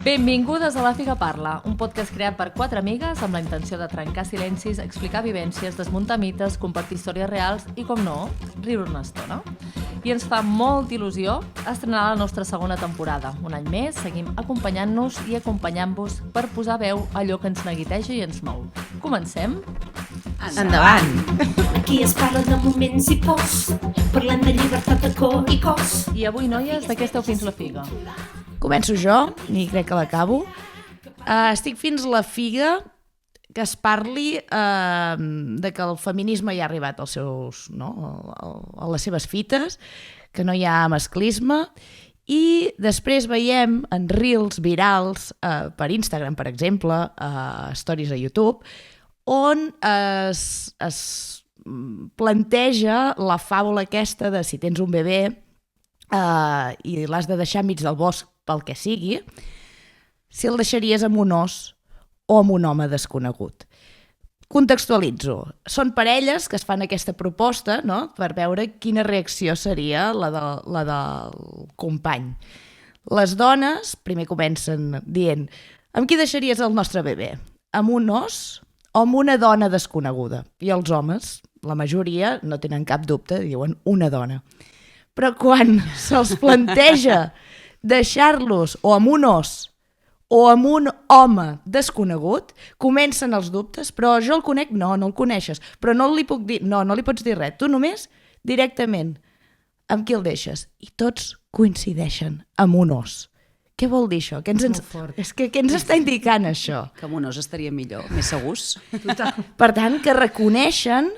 Benvingudes a La Figa Parla, un podcast creat per 4 amigues amb la intenció de trencar silencis, explicar vivències, desmuntar mites, compartir històries reals i, com no, riure una estona. I ens fa molta il·lusió estrenar la nostra segona temporada. Un any més, seguim acompanyant-nos i acompanyant-vos per posar veu a allò que ens neguiteja i ens mou. Comencem? Endavant! Aquí es parla de moments i pors, parlem de llibertat de cor i cos. I avui, noies, de què esteu fins la figa? Començo jo, i crec que l'acabo. Estic fins la figa que es parli de que el feminisme ja ha arribat als seus, no? a les seves fites, que no hi ha masclisme, i després veiem en reels virals per Instagram, per exemple, stories a YouTube, on es planteja la fàbula aquesta de si tens un bebè i l'has de deixar enmig del bosc pel que sigui, si el deixaries amb un os o amb un home desconegut. Contextualitzo. Són parelles que es fan aquesta proposta, no?, per veure quina reacció seria la del company. Les dones primer comencen dient: amb qui deixaries el nostre bebè? Amb un os o amb una dona desconeguda? I els homes, la majoria, no tenen cap dubte, diuen una dona. Però quan se'ls planteja deixar-los o amb un os o amb un home desconegut, comencen els dubtes. Però jo el conec? No, no el coneixes. Però no li puc dir, no li pots dir res. Tu només, directament, amb qui el deixes? I tots coincideixen amb un os. Què vol dir això? Què ens està indicant això? Que amb un os estaria millor, més segurs. Per tant, que reconeixen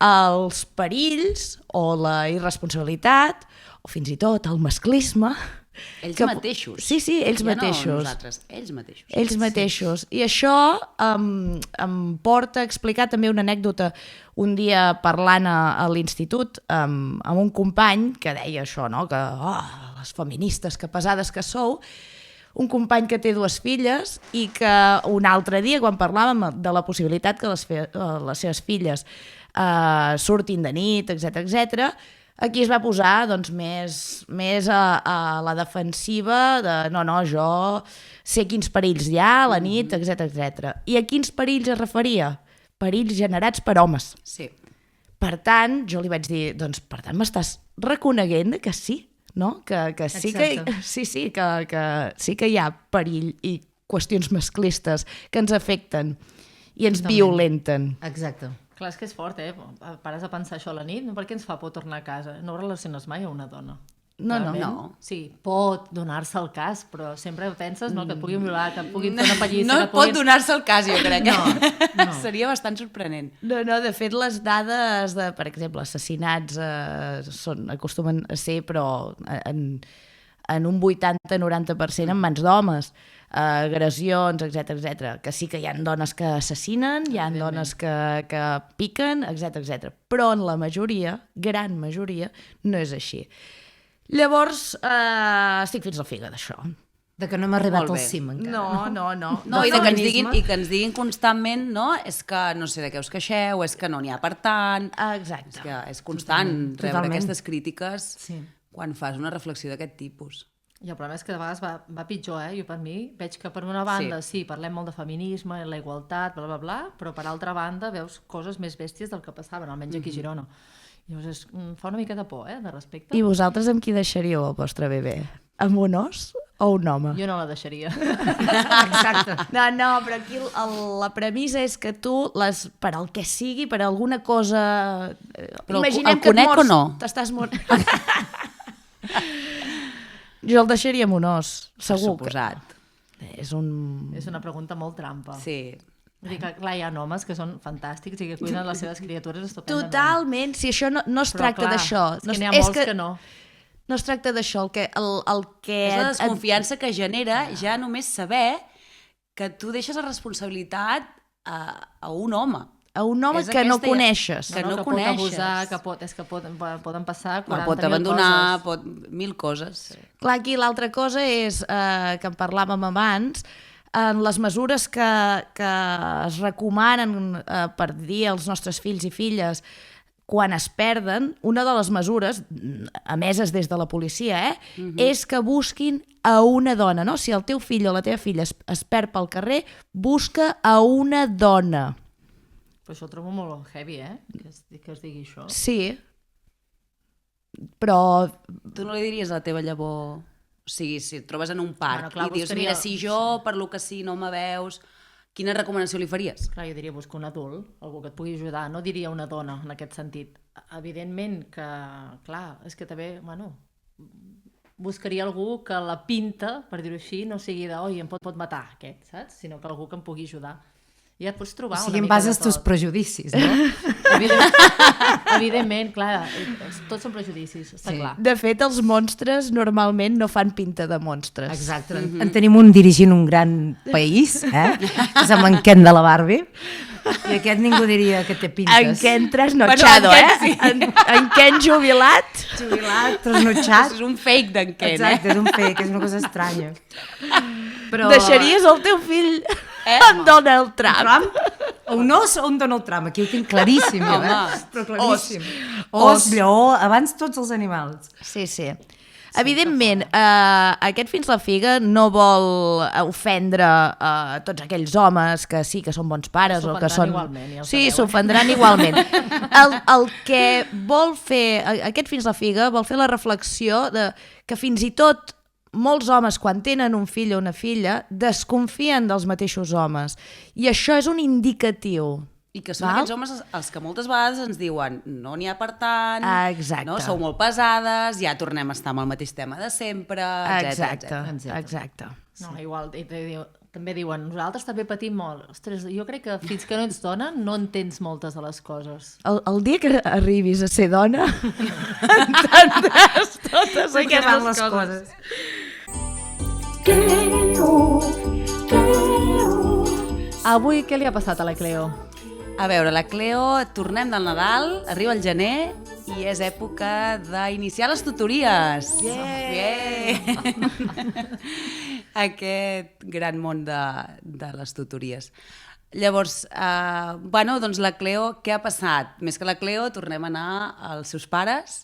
els perills o la irresponsabilitat o fins i tot el masclisme. Ells mateixos. Sí, ells mateixos. No nosaltres, ells mateixos. Ells mateixos. I això em porta a explicar també una anècdota un dia parlant a l'institut amb un company que deia això, no? Que les feministes, que pesades que sou. Un company que té 2 filles i que un altre dia, quan parlàvem de la possibilitat que les seves filles surtin de nit, etc., aquí es va posar doncs, més a la defensiva de no, jo sé quins perills hi ha a la nit, etc. I a quins perills es referia? Perills generats per homes. Sí. Per tant, jo li vaig dir, doncs, per tant, m'estàs reconeguent que sí, no? Que sí que sí que hi ha perill i qüestions masclistes que ens afecten i ens violenten. Exacte. Clar, és que és fort, pares a pensar això a la nit, per què ens fa por tornar a casa? No relaciones mai a una dona. No. Sí, pot donar-se el cas, però sempre penses, no?, que et puguin violar, que et puguin fer una pallissa... No pot donar-se el cas, jo crec. No. Seria bastant sorprenent. No, de fet, les dades de, per exemple, assassinats acostumen a ser, però en un 80-90% en mans d'homes, agressions, etc. Que sí que hi ha dones que assassinen, hi ha dones que piquen, etc. Però en la majoria, gran majoria, no és així. Llavors, estic fins la figa d'això. De que no hem arribat al cim encara. No. I que ens diguin constantment, no? És que no sé de què us queixeu, és que no n'hi ha per tant... Exacte. És que és constant rebre aquestes crítiques Sí. quan fas una reflexió d'aquest tipus. I el problema és que de vegades va pitjor, Jo per mi veig que per una banda sí, parlem molt de feminisme, la igualtat, bla, però per altra banda veus coses més bèsties del que passaven, almenys aquí a Girona. Llavors fa una mica de por, de respecte. I vosaltres amb qui deixaríeu el vostre bebè? Amb un os o un home? Jo no la deixaria. Exacte. No, però aquí la premissa és que tu, per al que sigui, per alguna cosa... Però imaginem el conec o no? T'estàs morint. Jo el deixaria amb un os, segur. Suposat. És una pregunta molt trampa. Sí. Vull dir que, clar, hi ha homes que són fantàstics i que cuiden les seves criatures estupendament. Totalment, si això no es tracta d'això. És que n'hi ha molts que no. No es tracta d'això, el que... És la desconfiança que genera ja només saber que tu deixes la responsabilitat a un home. A un home que no coneixes. Que no que coneixes. pot abusar, poden passar 40.000 pot abandonar, coses. 1.000 coses. Clar, aquí l'altra cosa és, que en parlàvem abans, en les mesures que es recomanen per dir als nostres fills i filles quan es perden, una de les mesures emeses des de la policia és que busquin a una dona, no? Si el teu fill o la teva filla es perd pel carrer, busca a una dona. Però això ho trobo molt heavy, que es digui això. Sí, però... Tu no li diries a la teva llavor... O sigui, si et trobes en un parc i dius, mira, si jo, per lo que sí, no me veus, quina recomanació li faries? Clar, jo diria buscar un adult, algú que et pugui ajudar. No diria una dona, en aquest sentit. Evidentment que, clar, és que també, bueno, buscaria algú que la pinta, per dir-ho així, no sigui de, oi, em pot matar aquest, saps? Sinó que algú que em pugui ajudar. I ja et pots trobar una mica de tot. O sigui, en base als teus prejudicis, no? Evidentment, clar, tots són prejudicis, està clar. De fet, els monstres normalment no fan pinta de monstres. Exacte. En tenim un dirigint un gran país, que és en Ken de la Barbie, i aquest ningú diria que té pintes. En Ken trasnochado, sí. En Ken jubilat. Jubilat, trasnotxat. És un fake d'en Ken, Exacte, és un fake, és una cosa estranya. Però... Deixaries el teu fill amb Donald Trump? Un os o un Donald Trump? Aquí ho tinc claríssim, Home. però claríssim. Os, lleó, abans tots els animals. Sí, sí. Evidentment, aquest Fins la figa no vol ofendre tots aquells homes que sí que són bons pares o que són... Igualment, ja ho sí, sabeu, s'ofendran igualment. El que vol fer, aquest Fins la figa, vol fer la reflexió de que fins i tot molts homes, quan tenen un fill o una filla, desconfien dels mateixos homes. I això és un indicatiu. I que són aquests homes els que moltes vegades ens diuen no n'hi ha per tant, no? Sou molt pesades, ja tornem a estar amb el mateix tema de sempre, Exacte. No, igual, també diuen, nosaltres també patim molt. Ostres, jo crec que fins que no ets dona no entens moltes de les coses. El dia que arribis a ser dona entendràs totes aquestes coses. Avui què li ha passat a la Cleo? A veure, la Cleo, tornem del Nadal, arriba el gener i és època d'iniciar les tutories. Yeah! Aquest gran món de les tutories. Llavors, doncs la Cleo, què ha passat? Més que la Cleo, tornem a anar als seus pares.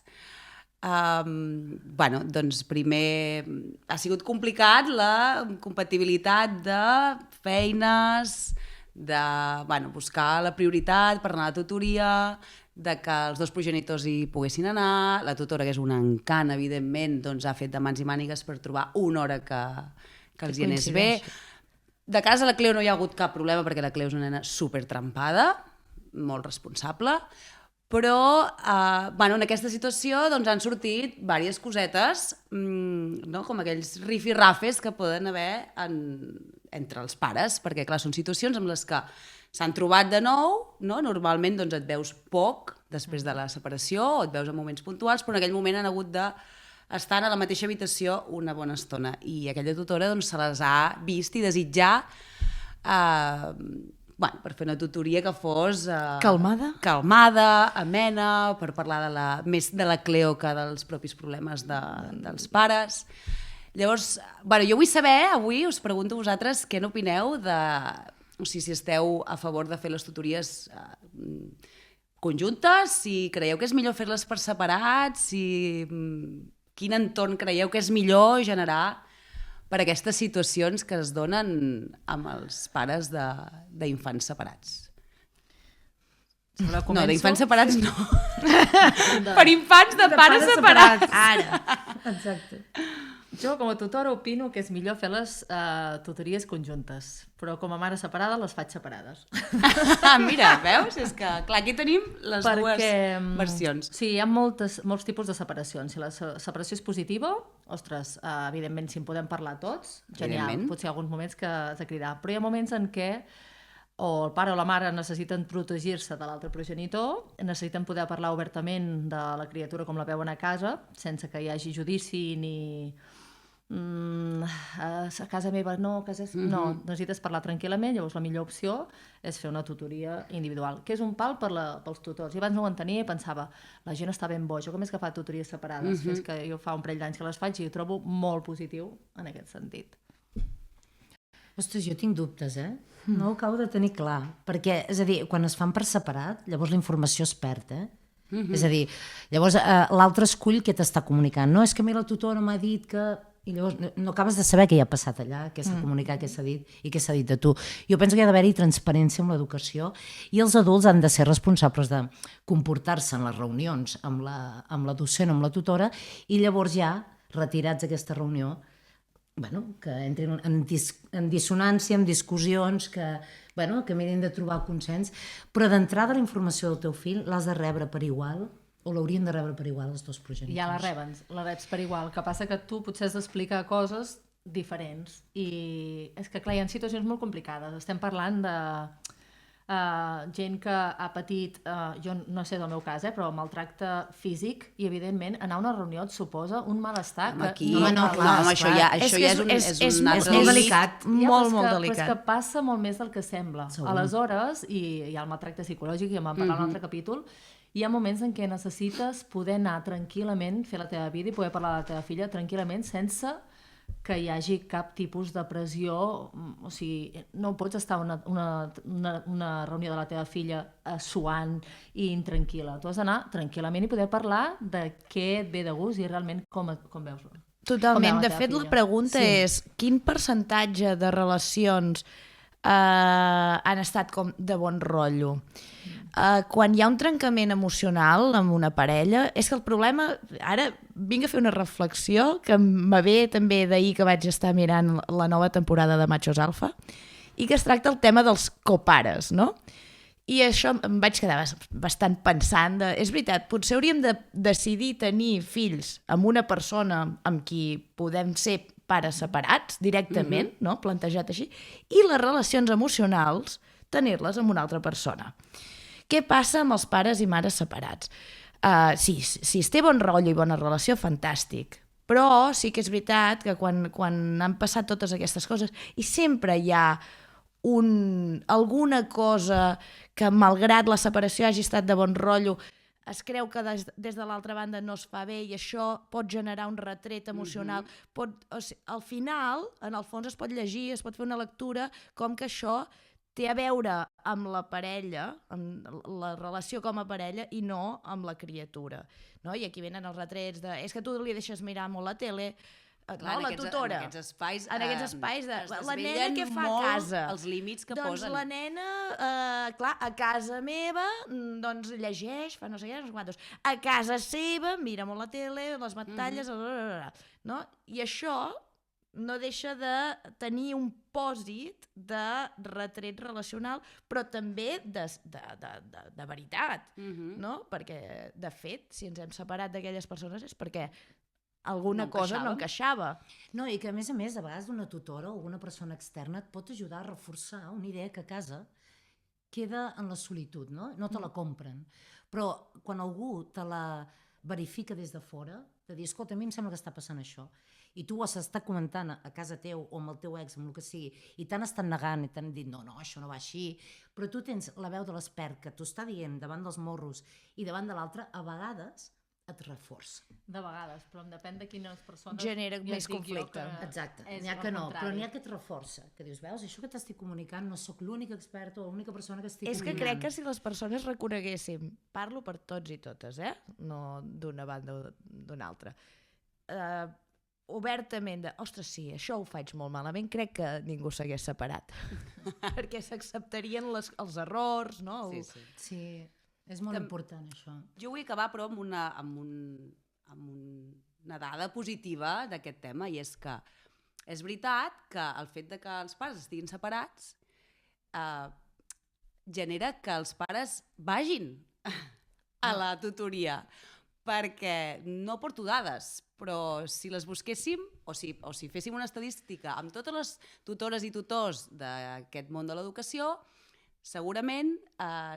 Doncs primer ha sigut complicat la compatibilitat de feines, de buscar la prioritat per anar a la tutoria, de que els dos progenitors hi poguessin anar. La tutora, que és un encant, evidentment, doncs ha fet de mans i mànigues per trobar una hora que els hi anés bé. De casa la Cleo no hi ha hagut cap problema perquè la Cleo és una nena supertrampada, molt responsable, però en aquesta situació doncs, han sortit diverses cosetes, com aquells rifirrafes que poden haver entre els pares, perquè clar, són situacions en les que s'han trobat de nou, no? Normalment doncs, et veus poc després de la separació o et veus en moments puntuals, però en aquell moment han hagut d'estar a la mateixa habitació una bona estona i aquella tutora doncs, se les ha vist i desitjar per fer una tutoria que fos... calmada, amena, per parlar més de la Cleo que dels propis problemes dels pares. Llavors, jo vull saber, avui us pregunto a vosaltres què n'opineu si esteu a favor de fer les tutories conjuntes, si creieu que és millor fer-les per separat, quin entorn creieu que és millor generar per aquestes situacions que es donen amb els pares d'infants separats. No, d'infants separats no. Per infants de pares separats. Ara. Exacte. Jo, com a tutora, opino que és millor fer les tutories conjuntes, però com a mare separada les faig separades. Mira, veus? És que, clar, aquí tenim les dues versions. Sí, hi ha molts tipus de separacions. Si la separació és positiva, ostres, evidentment, si en podem parlar tots, genial. Potser hi ha alguns moments que has de cridar. Però hi ha moments en què o el pare o la mare necessiten protegir-se de l'altre progenitor, necessiten poder parlar obertament de la criatura com la veuen a casa, sense que hi hagi judici ni... a casa meva no, no, necessites parlar tranquil·lament, llavors la millor opció és fer una tutoria individual, que és un pal pels tutors. I abans no ho entenia i pensava, la gent està ben boja, com és que fa tutories separades? És que jo fa un parell d'anys que les faig i ho trobo molt positiu en aquest sentit. Ostres, jo tinc dubtes, No ho acabo de tenir clar, perquè, és a dir, quan es fan per separat, llavors la informació es perd, És a dir, llavors l'altre escull què t'està comunicant. No, és que a mi la tutora m'ha dit que... I llavors no acabes de saber què hi ha passat allà, què s'ha comunicat, què s'ha dit i què s'ha dit de tu. Jo penso que hi ha d'haver-hi transparència amb l'educació i els adults han de ser responsables de comportar-se en les reunions amb la docent o amb la tutora i llavors ja, retirats d'aquesta reunió, que entrin en dissonància, en discussions, que mirin de trobar consens, però d'entrada la informació del teu fill l'has de rebre per igual o l'haurien de rebre per igual els dos progenitors. Ja la reps per igual, que passa que tu potser has d'explicar coses diferents i és que clar, hi ha situacions molt complicades, estem parlant de gent que ha patit, jo no sé del meu cas, però maltracte físic i evidentment anar a una reunió et suposa un malestar això ja és un altre molt delicat, molt Però delicat. és que passa molt més del que sembla. Aleshores, i hi ha el maltracte psicològic, i en vam parlar en un altre capítol, hi ha moments en què necessites poder anar tranquil·lament, fer la teva vida i poder parlar de la teva filla tranquil·lament sense que hi hagi cap tipus de pressió. O sigui, no pots estar a una reunió de la teva filla suant i intranquil·la. Tu has d'anar tranquil·lament i poder parlar de què et ve de gust i realment com veus. Totalment. De fet, la pregunta és quin percentatge de relacions han estat com de bon rotllo? Quan hi ha un trencament emocional amb una parella, és que el problema, ara vinc a fer una reflexió que me ve també d'ahir que vaig estar mirant la nova temporada de Machos Alfa i que es tracta el tema dels copares, no? I això em vaig quedar bastant pensant és veritat, potser hauríem de decidir tenir fills amb una persona amb qui podem ser pares separats directament, no? Plantejat així, i les relacions emocionals tenir-les amb una altra persona. Què passa amb els pares i mares separats? Si es té bon rotllo i bona relació, fantàstic. Però sí que és veritat que quan han passat totes aquestes coses i sempre hi ha alguna cosa que, malgrat la separació hagi estat de bon rotllo, es creu que des de l'altra banda no es fa bé i això pot generar un retret emocional. Al final, en el fons, es pot llegir, es pot fer una lectura com que això té a veure amb la parella, amb la relació com a parella i no amb la criatura. No? I aquí venen els retrets de és que tu li deixes mirar molt la tele, la tutora. En aquests espais de la nena què fa a casa? Els límits que doncs posen. la nena, a casa meva, doncs llegeix, fa no sé què, no sé quantos. A casa seva, mira molt la tele, les batalles, no? I això no deixa de tenir un pòsit de retret relacional, però també de veritat, no? Perquè, de fet, si ens hem separat d'aquelles persones és perquè alguna cosa no encaixava. No, i que a més, de vegades una tutora o alguna persona externa et pot ajudar a reforçar una idea que a casa queda en la solitud, no? No te la compren. Però quan algú te la verifica des de fora, de dir, escolta, a mi em sembla que està passant això, i tu ho s'està comentant a casa teu o amb el teu ex, amb el que sigui, i t'han estat negant i t'han dit, no, això no va així, però tu tens la veu de l'expert que t'ho està dient davant dels morros i davant de l'altre, a vegades et reforça. De vegades, però depèn de quines persones... Genera més conflicte. Exacte, n'hi ha que no, però n'hi ha que et reforça, que dius, veus, això que t'estic comunicant no sóc l'única experta o l'única persona que estic És que comunicant. crec que si les persones reconeguéssim, parlo per tots i totes, no d'una banda o d'una altra, obertament de, ostres, sí, això ho faig molt malament, crec que ningú s'hagués separat. Perquè s'acceptarien els errors, no? Sí, és molt important això. Jo vull acabar, però, amb una dada positiva d'aquest tema, i és que és veritat que el fet de que els pares estiguin separats genera que els pares vagin a la tutoria, perquè no porto dades, però si les busquéssim o si féssim una estadística amb totes les tutores i tutors d'aquest món de l'educació, segurament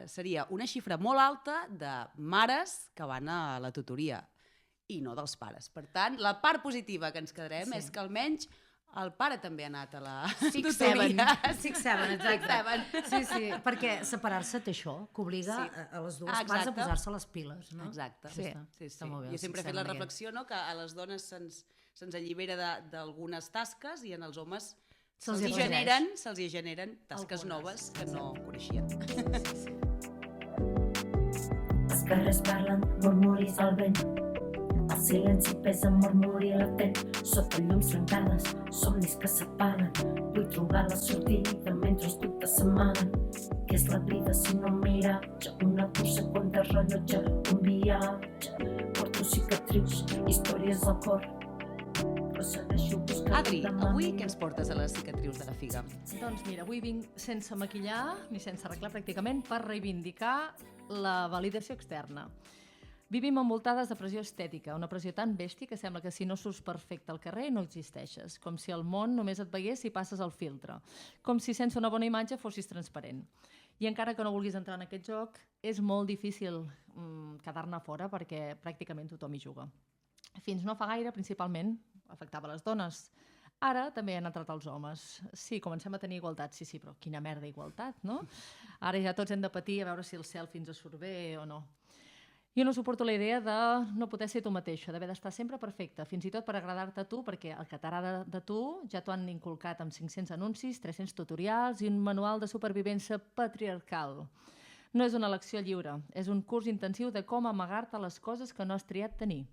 seria una xifra molt alta de mares que van a la tutoria i no dels pares. Per tant, la part positiva que ens quedarem és que almenys el pare també ha anat a la tutoria. Six Seven, exacte. Sí, perquè separar-se té això, que obliga a les dues parts a posar-se les piles. No? Exacte. Sí. Jo sempre he fet la reflexió que a les dones se'ns allibera d'algunes tasques i en els homes se'ls generen tasques noves que no coneixien. carrers parlen, murmuris al vent. El silenci pesa, murmuri latent. Sota llums trencades, somnis que s'apaguen. Vull trobar la sortida mentre els dubtes s'amaguen. Què és la vida si no un miratge? Una cursa contra rellotge, un viatge. Porto cicatrius, històries al cor, però segueixo buscant Adri, demà. avui què ens portes a les cicatrius de la figa? Doncs mira, avui vinc sense maquillar ni sense arreglar pràcticament per reivindicar la validació externa. Vivim envoltades de pressió estètica, una pressió tan bèstia que sembla que si no surts perfecte al carrer no existeixes, com si el món només et veiés si passes el filtre, com si sense una bona imatge fossis transparent. I encara que no vulguis entrar en aquest joc, és molt difícil quedar-ne fora perquè pràcticament tothom hi juga. Fins no fa gaire, principalment, afectava les dones. Ara també han entrat els homes. Sí, comencem a tenir igualtat, sí, però quina merda igualtat, no? Ara ja tots hem de patir a veure si el cel ens surt bé o no. Jo no suporto la idea de no poder ser tu mateixa, d'haver d'estar sempre perfecta, fins i tot per agradar-te a tu, perquè el que t'agrada de tu ja t'ho han inculcat amb 500 anuncis, 300 tutorials i un manual de supervivència patriarcal. No és una elecció lliure, és un curs intensiu de com amagar-te les coses que no has triat tenir.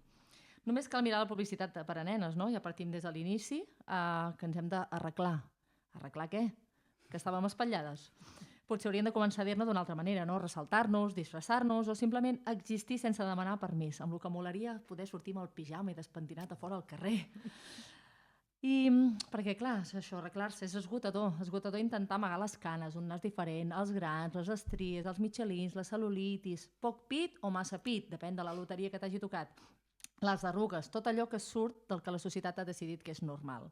Només cal mirar la publicitat per a nenes, no? Ja partim des de l'inici que ens hem d'arreglar. Arreglar què? Que estàvem espatllades. Potser hauríem de començar a dir-ne d'una altra manera, no? Ressaltar-nos, disfressar-nos o simplement existir sense demanar permís, amb el que molaria poder sortir amb el pijama i despentinat a fora al carrer. I perquè, clar, això, arreglar-se és esgotador intentar amagar les canes, un nas diferent, els grans, les estries, els mitjalins, la cel·lulitis, poc pit o massa pit, depèn de la loteria que t'hagi tocat, les arrugues, tot allò que surt del que la societat ha decidit que és normal.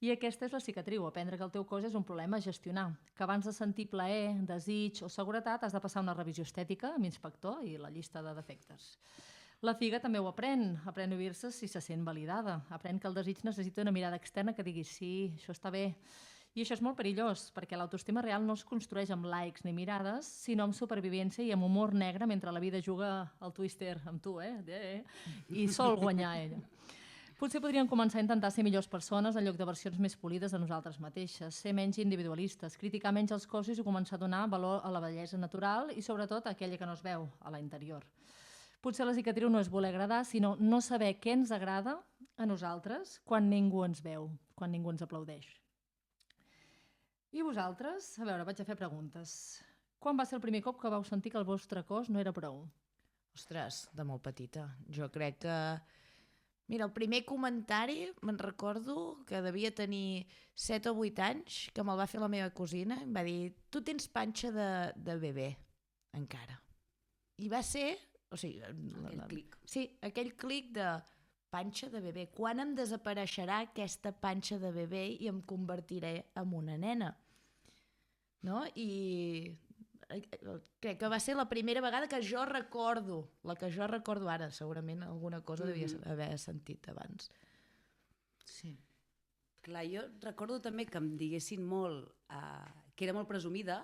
I aquesta és la cicatriu, aprendre que el teu cos és un problema a gestionar, que abans de sentir plaer, desig o seguretat has de passar una revisió estètica amb inspector i la llista de defectes. La figa també ho aprèn a oir-se si se sent validada, aprèn que el desig necessita una mirada externa que digui sí, això està bé. I això és molt perillós, perquè l'autoestima real no es construeix amb likes ni mirades, sinó amb supervivència i amb humor negre mentre la vida juga al twister amb tu, i sol guanyar ella. Potser podríem començar a intentar ser millors persones en lloc de versions més polides de nosaltres mateixes, ser menys individualistes, criticar menys els cossos i començar a donar valor a la bellesa natural i sobretot a aquella que no es veu, a l'interior. Potser la cicatriu no és voler agradar, sinó no saber què ens agrada a nosaltres quan ningú ens veu, quan ningú ens aplaudeix. I vosaltres? A veure, vaig a fer preguntes. Quan va ser el primer cop que vau sentir que el vostre cos no era prou? Ostres, de molt petita. Jo crec que... Mira, el primer comentari, me'n recordo que devia tenir 7 o 8 anys, que me'l va fer la meva cosina, em va dir, tu tens panxa de bebè, encara. I va ser... O sigui, Aquell clic. Sí, aquell clic de panxa de bebè. Quan em desapareixerà aquesta panxa de bebè i em convertiré en una nena? No? I crec que va ser la primera vegada que jo recordo, la que jo recordo ara, segurament alguna cosa devia haver sentit abans. Sí. Clar, jo recordo també que em diguessin molt que era molt presumida,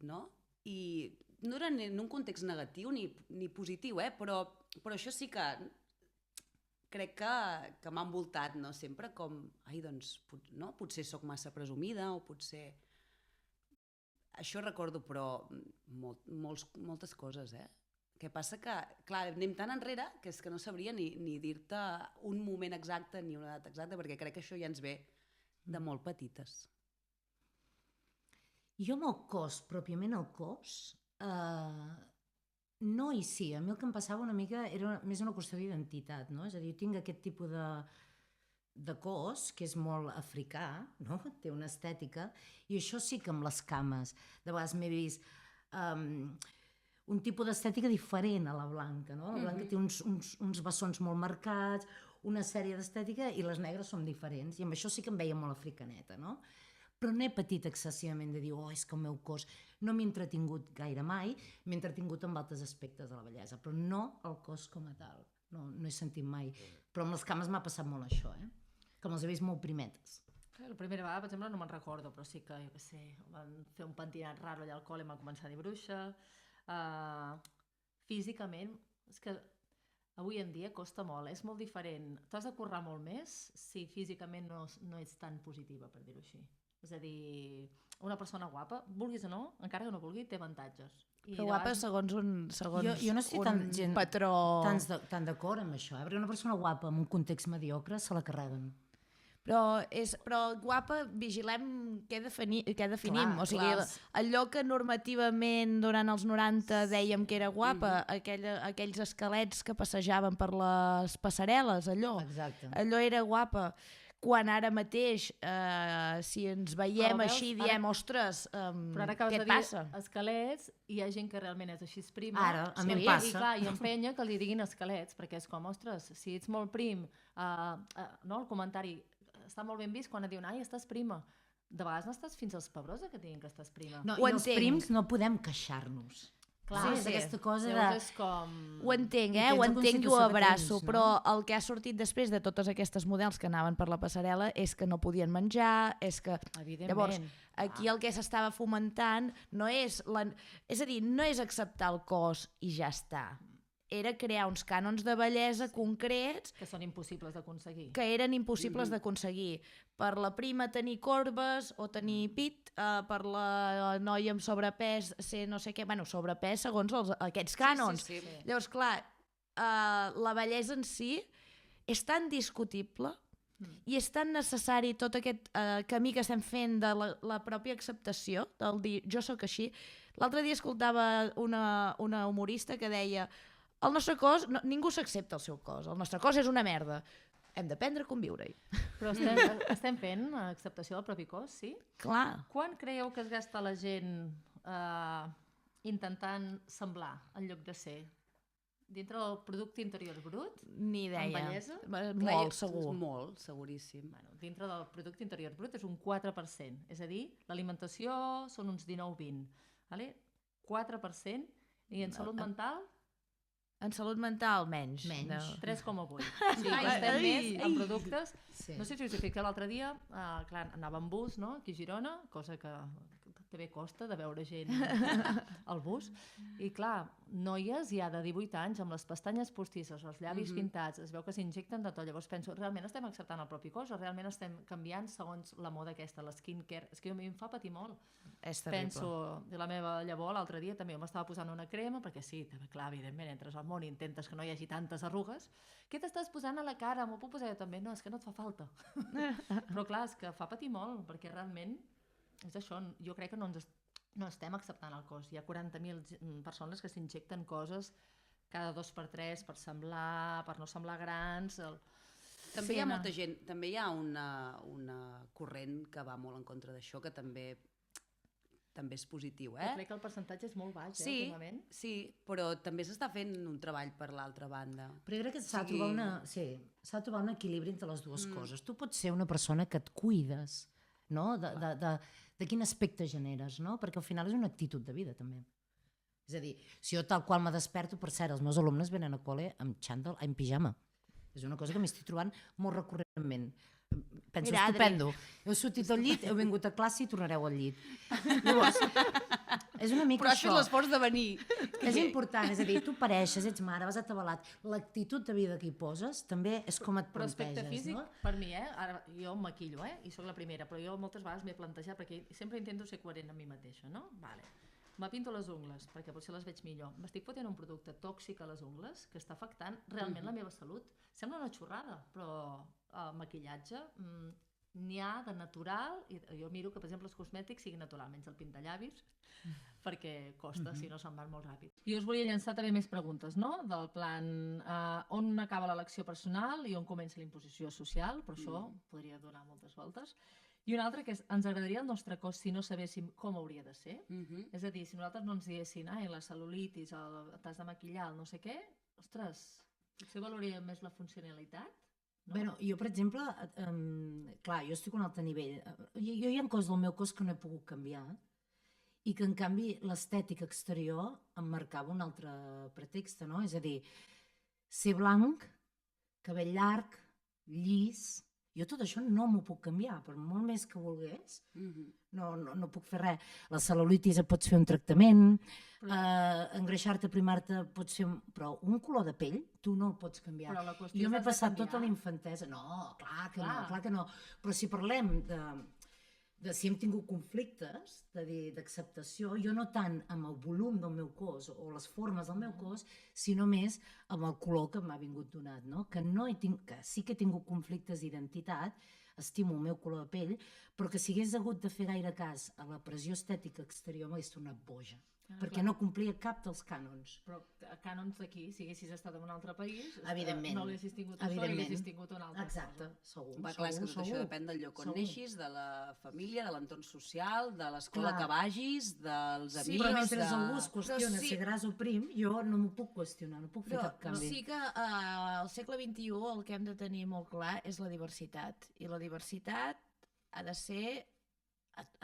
no? I no era en un context negatiu ni positiu, però això sí que crec que m'ha envoltat, no? Sempre com, ai, doncs, no? Potser sóc massa presumida o potser... Això recordo, però moltes coses, Què passa que, clar, anem tan enrere que és que no sabria ni dir-te un moment exacte ni una data exacta, perquè crec que això ja ens ve de molt petites. Jo amb el cos, pròpiament el cos, no i sí. A mi el que em passava una mica era més una qüestió d'identitat, no? És a dir, jo tinc aquest tipus de cos, que és molt africà, no? Té una estètica, i això sí que amb les cames. De vegades m'he vist un tipus d'estètica diferent a la blanca, no? La blanca té uns bessons molt marcats, una sèrie d'estètica, i les negres són diferents, i amb això sí que em veia molt africaneta, no? Però no he patit excessivament de dir, és que el meu cos... No m'he entretingut gaire mai, m'he entretingut amb altres aspectes de la bellesa, però no el cos com a tal. No he sentit mai. Però amb les cames m'ha passat molt això, que me'ls he vist molt primetes. La primera vegada, per exemple, no me'n recordo, però sí que, jo què sé, van fer un pentinat raro allà al col·le i m'han començat a dir bruixa. Físicament, és que avui en dia costa molt, és molt diferent. T'has de currar molt més si físicament no ets tan positiva, per dir-ho així. És a dir, una persona guapa, vulguis o no, encara que no vulgui, té avantatges. I Però guapa segons un Jo no sé un patró... tan d'acord amb això, perquè una persona guapa en un context mediocre se la carreguen. Però guapa, vigilem què definim. Clar, O sigui, clar. allò que normativament durant els 90 dèiem que era guapa, aquells esquelets que passejaven per les passarel·les, allò. Exacte. Allò era guapa. Quan ara mateix, si ens veiem Però veus, així, ara- diem, ostres, Però ara acabes què de et passa? dir esquelets, hi ha gent que realment és així prima. Ara, a mi em I, passa. I clar, i empenya que li diguin esquelets, perquè és com, ostres, si ets molt prim, no, el comentari està molt ben vist quan et diuen, ai, estàs prima. De vegades no estàs fins als pebrots que et diguin que estàs prima. No, Ho i els entenc. prims no podem queixar-nos. Clar, és aquesta cosa llavors de... és com... Ho entenc, I ho tens la entenc i ho constitució que abraço, tens, no? però el que ha sortit després de totes aquestes models que anaven per la passarel·la és que no podien menjar, és que... Evidentment. Llavors, aquí el que s'estava fomentant no és... És a dir, no és acceptar el cos i ja està. Era crear uns cànons de bellesa concrets Que són impossibles d'aconseguir. que eren impossibles d'aconseguir. Per la prima tenir corbes o tenir pit, per la noia amb sobrepès ser no sé què, bueno, sobrepès segons aquests cànons. sí, sí. Llavors, clar, la bellesa en si és tan discutible i és tan necessari tot aquest camí que estem fent de la pròpia acceptació, del dir jo sóc així. L'altre dia escoltava una humorista que deia el nostre cos, ningú s'accepta el seu cos, el nostre cos és una merda. Hem d'aprendre a conviure-hi. Però estem fent acceptació del propi cos, sí? Clar. Quan creieu que es gasta la gent intentant semblar en lloc de ser? Dintre del producte interior brut? Ni idea. Amb bellesa? Molt, segur. Molt, seguríssim. Bueno, dintre del producte interior brut és un 4%. És a dir, l'alimentació són uns 19-20. Vale? 4%. I en salut mental, En salut mental, menys. Menys. No. 3,8. Sí, gastem més en productes. Sí. No sé si us hi fixeu l'altre dia, clar, anava en bus, no?, aquí a Girona, cosa que també costa de veure gent al bus. I clar, noies ja de 18 anys amb les pestanyes postisses, els llavis pintats, es veu que s'injecten de tot. Llavors penso, realment estem acceptant el propi cos o realment estem canviant segons la moda aquesta, la skincare? És que a mi em fa patir molt. És terrible. Penso, i la meva llavor l'altre dia també m'estava posant una crema, perquè sí, també, clar, evidentment, entres al món i intentes que no hi hagi tantes arrugues. Què t'estàs posant a la cara? M'ho puc posar jo també? No, és que no et fa falta. Però clar, és que fa patir molt, perquè realment és això, jo crec que no estem acceptant el cos. Hi ha 40.000 persones que s'injecten coses cada 2x3 per no semblar grans. També hi ha molta gent, també hi ha una corrent que va molt en contra d'això, que també és positiu, Però crec que el percentatge és molt baix, últimament. Sí, però també s'està fent un treball per l'altra banda. Però jo crec que s'ha de trobar un equilibri entre les dues coses. Tu pots ser una persona que et cuides, no? De quin aspecte generes, no? Perquè al final és una actitud de vida, també. És a dir, si jo tal qual me desperto, per cert, els meus alumnes venen a col·le amb xandall, en pijama. És una cosa que m'estic trobant molt recurrentment. Penso, Mira, estupendo. Heu sortit del llit, heu vingut a classe i tornareu al llit. Llavors, és una mica Però has això. fet l'esforç de venir. És important, és a dir, tu pareixes, ets mare, vas atabalat, l'actitud de vida que hi poses també és com et Però aspecte planteges, físic, no? per mi, ara jo em maquillo, i sóc la primera, però jo moltes vegades m'he plantejat, perquè sempre intento ser coherent amb mi mateixa, no? Vale. Me pinto les ungles, perquè potser les veig millor. M'estic fotent un producte tòxic a les ungles que està afectant realment la meva salut. Sembla una xorrada, però el maquillatge n'hi ha de natural, i jo miro que, per exemple, els cosmètics siguin naturals, menys el pintallavis, perquè costa, si no se'n van molt ràpid. I us volia llançar també més preguntes, no? Del plan, on acaba l'elecció personal i on comença la imposició social, però això podria donar moltes voltes. I una altra que és, ens agradaria el nostre cos si no sabéssim com hauria de ser. És a dir, si nosaltres no ens diguessin la cel·lulitis, t'has de maquillar, el no sé què, ostres, potser valoraríem més la funcionalitat? No? Bueno, jo, per exemple, clar, jo estic a un altre nivell. Jo hi ha coses del meu cos que no he pogut canviar i que, en canvi, l'estètica exterior em marcava un altre pretext, no? És a dir, ser blanc, cabell llarg, llis... Jo tot això no m'ho puc canviar, per molt més que volgués, no puc fer res. La cel·lulitis et pots fer un tractament, engreixar-te, primar-te, pots fer... Però un color de pell, tu no el pots canviar. Però la qüestió Jo m'he és de passat canviar. tota la infantesa. No, clar que no. Però si parlem de si hem tingut conflictes d'acceptació, jo no tant amb el volum del meu cos o les formes del meu cos, sinó més amb el color que m'ha vingut donat, no? Que sí que he tingut conflictes d'identitat, estimo el meu color de pell, però que si hagués hagut de fer gaire cas a la pressió estètica exterior m'hagués tornat boja. Perquè no complia cap dels cànons. Però cànons d'aquí, si haguessis estat en un altre país, Evidentment. no l'haguessis tingut això, l'haguessis tingut una altra Exacte, cosa. segur. Va, clar, és que tot això depèn del lloc on neixis, de la família, de l'entorn social, de l'escola Clar. que vagis, dels amics... Sí, però mentre de... algú es qüestiona Però sí. si gras o prim, jo no m'ho puc qüestionar, no puc fer Però cap canvi. sí que al segle XXI el que hem de tenir molt clar és la diversitat. I la diversitat ha de ser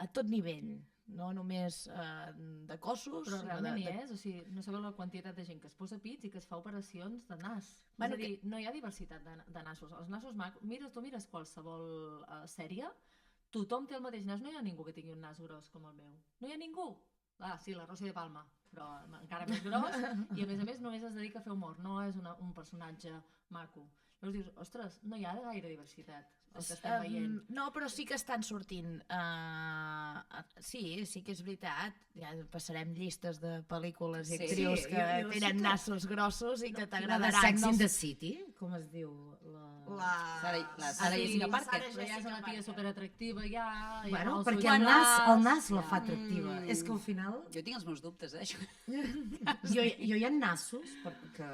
a tot nivell, no només de cossos. Però sinó realment hi de... és, o sigui, no sabeu la quantitat de gent que es posa pits i que es fa operacions de nas. Bueno, És a dir, no hi ha diversitat de nassos. Els nassos tu mires qualsevol sèrie, tothom té el mateix nas, no hi ha ningú que tingui un nas gros com el meu. No hi ha ningú. Ah, sí, la Rosa de Palma, però encara més gros, i a més només es dedica a fer humor, no és un personatge maco. Llavors dius, ostres, no hi ha gaire diversitat, el que estem veient. No, però sí que estan sortint. Sí que és veritat. Ja passarem llistes de pel·lícules i Sí, actrius que jo sí tenen que- nassos grossos i que La de t'agradaran. Sex in the City, com es diu? La Sarah Jessica Parker. Però ja és una tia superatractiva, ja... Bueno, els perquè ulls el nas la ja. fa atractiva. És que al final Jo tinc els meus dubtes, això. jo hi ha nassos que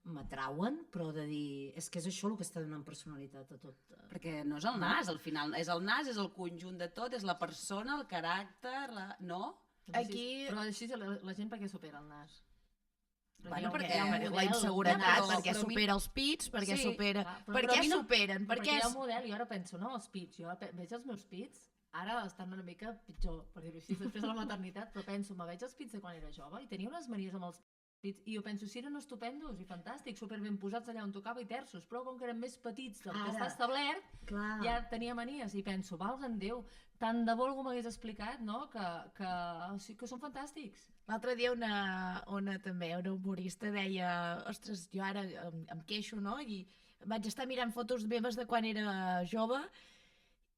m'atrauen, però de dir, és que és això el que està donant personalitat a tot. Perquè no és el nas, al final. És el nas, és el conjunt de tot, és la persona, el caràcter, no? Aquí- Però així la gent per què supera el nas? Bueno, Hi ha perquè un La model. inseguretat, però- perquè però mi- supera els pits, perquè Sí, supera... Clar, Per però què a mi no- superen? Perquè Perquè hi ha és... un model i ara penso, no, els pits, jo veig els meus pits, ara estan una mica pitjor, per dir-ho així, després de la maternitat, però penso, me veig els pits de quan era jove i tenia unes manies amb els pits, i jo penso, si eren estupendos i fantàstics, superben posats allà on tocava i terços, però com que eren més petits del que Ara, està establert, clar. ja tenia manies, i penso, valga'm Déu, tant de bo algú m'hagués explicat, no?, que són fantàstics. L'altre dia una humorista deia, ostres, jo ara em queixo, no? I vaig estar mirant fotos meves de quan era jove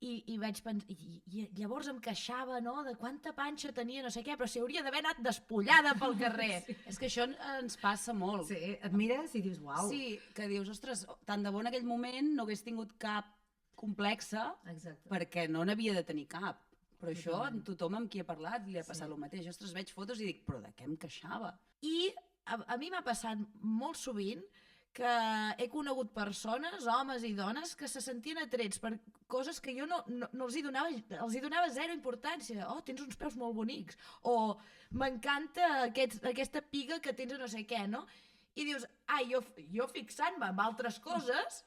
i vaig pensar, i llavors em queixava, no?, de quanta panxa tenia, no sé què, però si hauria d'haver anat despullada pel carrer. Sí. És que això ens passa molt. Sí, et mires i dius, uau. Sí, que dius, ostres, tant de bo en aquell moment no hagués tingut cap complexa, Exacte. perquè no n'havia de tenir cap. Però això, tothom amb qui he parlat li ha passat el mateix. Ostres, veig fotos i dic, però de què em queixava? I a mi m'ha passat molt sovint que he conegut persones, homes i dones, que se sentien atrets per coses que jo no els hi donava zero importància. Oh, tens uns peus molt bonics. O m'encanta aquesta piga que tens a no sé què, no? I dius, jo fixant-me en altres coses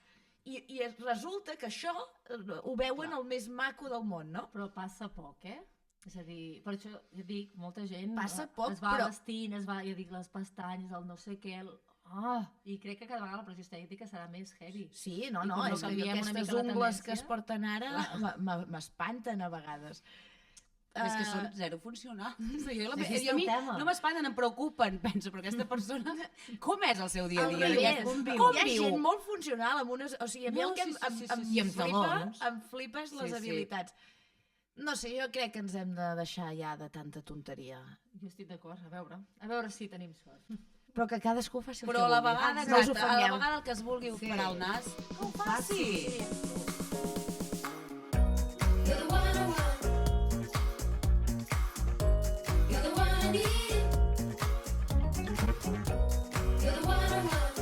i resulta que això ho veuen el més maco del món, no? Però passa poc, És a dir, per això jo dic, molta gent Passa poc, es va però- vestint, jo dic, les pestanyes, el no sé què, i crec que cada vegada la pressió estètica serà més heavy. Sí, I no, com és que canviem una aquestes mica la ungles que tendència- es porten ara m'espanten a vegades. És que són zero funcionals. Aquí està a mi el tema. no m'espanten, em preocupen. Penso, però aquesta persona, com és el seu dia a Al dia? revés, com viu? hi ha gent molt funcional amb unes... O sigui, a mi el que I amb talons. em flipa és les Sí, sí. habilitats. No sé, jo crec que ens hem de deixar ja de tanta tonteria. Jo estic d'acord, a veure si tenim sort. Però que cadascú faci el Però a que la vulgui. vegada, no us exacte, a la ofengueu. vegada el que es vulgui operar el nas, que ho faci. You're the one I want. You're the one I need. You're the one I want.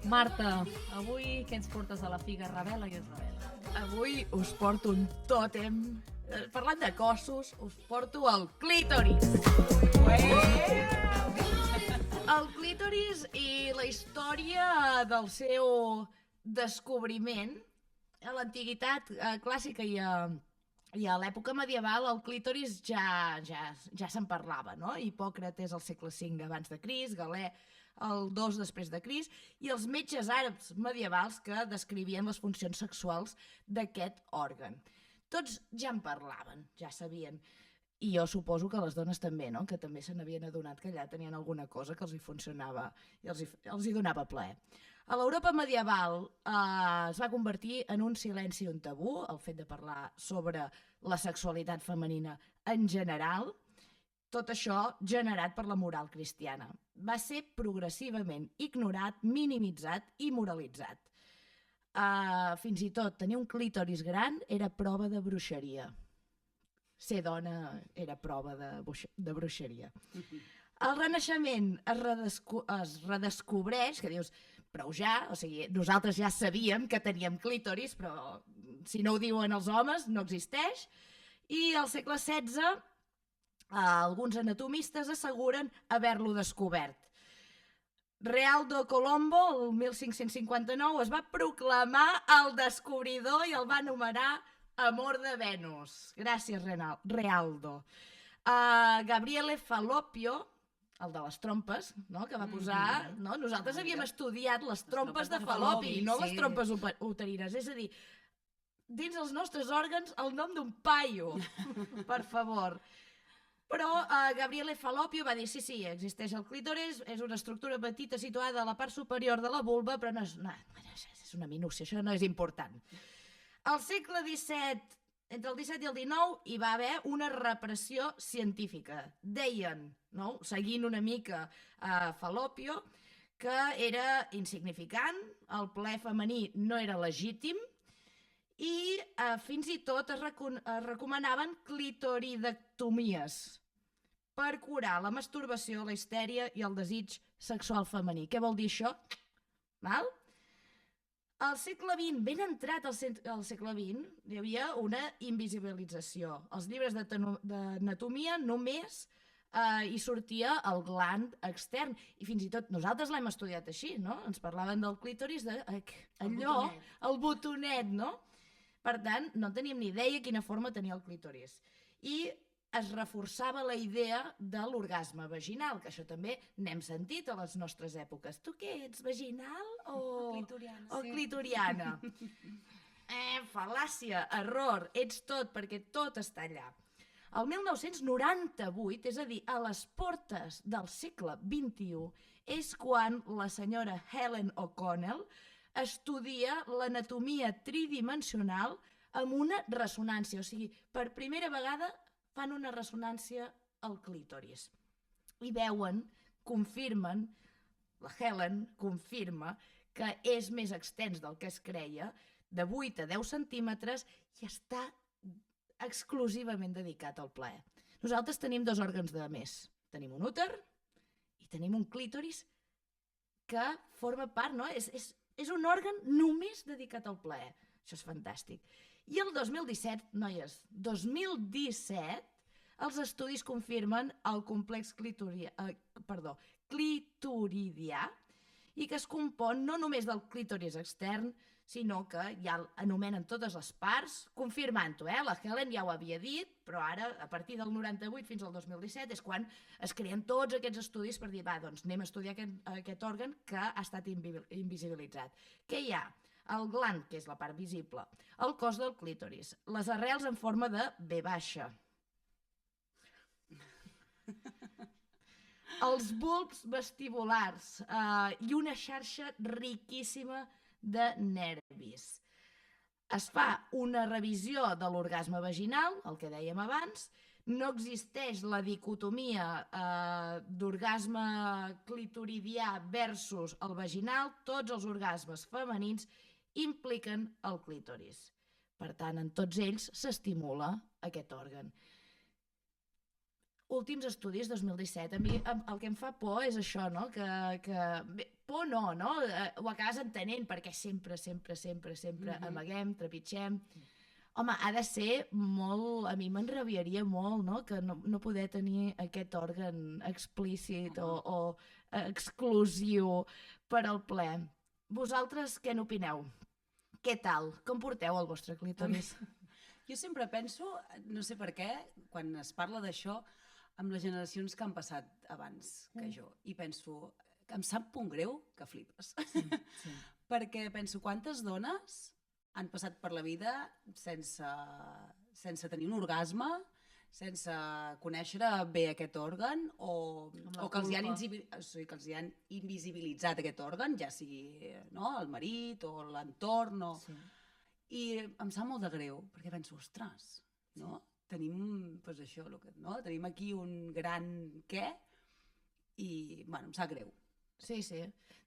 Marta, avui què ens portes a la figa? Revela i es revela. Avui us porto un tòtem. Parlant de cossos, us porto el clítoris. El clítoris i la història del seu descobriment a l'antiguitat clàssica i a l'època medieval el clítoris ja se'n parlava, no? Hipòcrates al segle V abans de Crist, Galè el 2 després de Crist, i els metges àrabs medievals que descrivien les funcions sexuals d'aquest òrgan. Tots ja en parlaven, ja sabien. I jo suposo que les dones també, no? Que també se n'havien adonat que allà tenien alguna cosa que els hi funcionava i els hi donava plaer. A l'Europa medieval es va convertir en un silenci, un tabú, el fet de parlar sobre la sexualitat femenina en general, tot això generat per la moral cristiana. Va ser progressivament ignorat, minimitzat i moralitzat. Fins i tot tenir un clítoris gran era prova de bruixeria. Ser dona era prova de bruixeria. Al Renaixement es redescobreix, que dius, prou ja, o sigui, nosaltres ja sabíem que teníem clítoris, però si no ho diuen els homes no existeix, i al segle XVI alguns anatomistes asseguren haver-lo descobert. Realdo Colombo, el 1559, es va proclamar el descobridor i el va anomenar Amor de Venus. Gràcies, Realdo. Gabriele Falloppio, el de les trompes, no? Que va posar... No? Nosaltres havíem estudiat les trompes de Fallopi, no les trompes uterines. És a dir, dins els nostres òrgans, el nom d'un paio, per favor. Però Gabriele Falloppio va dir, sí, existeix el clítoris, és una estructura petita situada a la part superior de la vulva, però és una minúcia, això no és important. Al segle XVII, entre el XVII i el XIX, hi va haver una repressió científica. Deien, no? Seguint una mica Falloppio, que era insignificant, el plaer femení no era legítim, i fins i tot es recomanaven clitoridectomies per curar la masturbació, la histèria i el desig sexual femení. Què vol dir això? Val? Al segle XX, ben entrat al segle XX, hi havia una invisibilització. Els llibres d'anatomia només hi sortia el gland extern. I fins i tot nosaltres l'hem estudiat així, no? Ens parlaven del clítoris d'allò, el botonet, no? Per tant, no teníem ni idea quina forma tenia el clítoris. I es reforçava la idea de l'orgasme vaginal, que això també n'hem sentit a les nostres èpoques. Tu què ets, vaginal o clitoriana? O clitoriana. Fal·làcia, error, ets tot, perquè tot està allà. El 1998, és a dir, a les portes del segle XXI, és quan la senyora Helen O'Connell estudia l'anatomia tridimensional amb una ressonància. O sigui, per primera vegada fan una ressonància al clítoris. I veuen, confirmen, la Helen confirma que és més extens del que es creia, de 8 a 10 centímetres, i està exclusivament dedicat al plaer. Nosaltres tenim 2 òrgans de més. Tenim un úter i tenim un clítoris que forma part, no? És un òrgan només dedicat al plaer. Això és fantàstic. I el 2017, noies, 2017, els estudis confirmen el complex clitoridià i que es compon no només del clítoris extern, sinó que ja anomenen totes les parts, confirmant-ho, la Helen ja ho havia dit, però ara, a partir del 98 fins al 2017, és quan es creen tots aquests estudis per dir, doncs anem a estudiar aquest òrgan que ha estat invisibilitzat. Què hi ha? El gland, que és la part visible, el cos del clítoris, les arrels en forma de V baixa, els bulbs vestibulars i una xarxa riquíssima de nervis. Es fa una revisió de l'orgasme vaginal, el que dèiem abans, no existeix la dicotomia d'orgasme clitoridià versus el vaginal, tots els orgasmes femenins impliquen el clítoris. Per tant, en tots ells s'estimula aquest òrgan. Últims estudis, 2017. A mi el que em fa por és això, no? Por no? Ho acabes entenent, perquè sempre amaguem, trepitgem. Home, ha de ser molt... A mi m'enrabiaria molt, no? Que no poder tenir aquest òrgan explícit o exclusiu per al ple. Vosaltres què n'opineu? Què tal? Com porteu el vostre clítoris? Jo sempre penso, no sé per què, quan es parla d'això, amb les generacions que han passat abans que jo. I penso, em sap un greu que flipes. Sí. Perquè penso, quantes dones han passat per la vida sense tenir un orgasme, sense conèixer bé aquest òrgan o que els hi han, que els hi han invisibilitzat aquest òrgan, ja sigui el marit o l'entorn. Sí. I em sap molt de greu, perquè penso, ostres, no? Tenim, doncs això, tenim aquí un gran què i, bueno, em sap greu. Sí.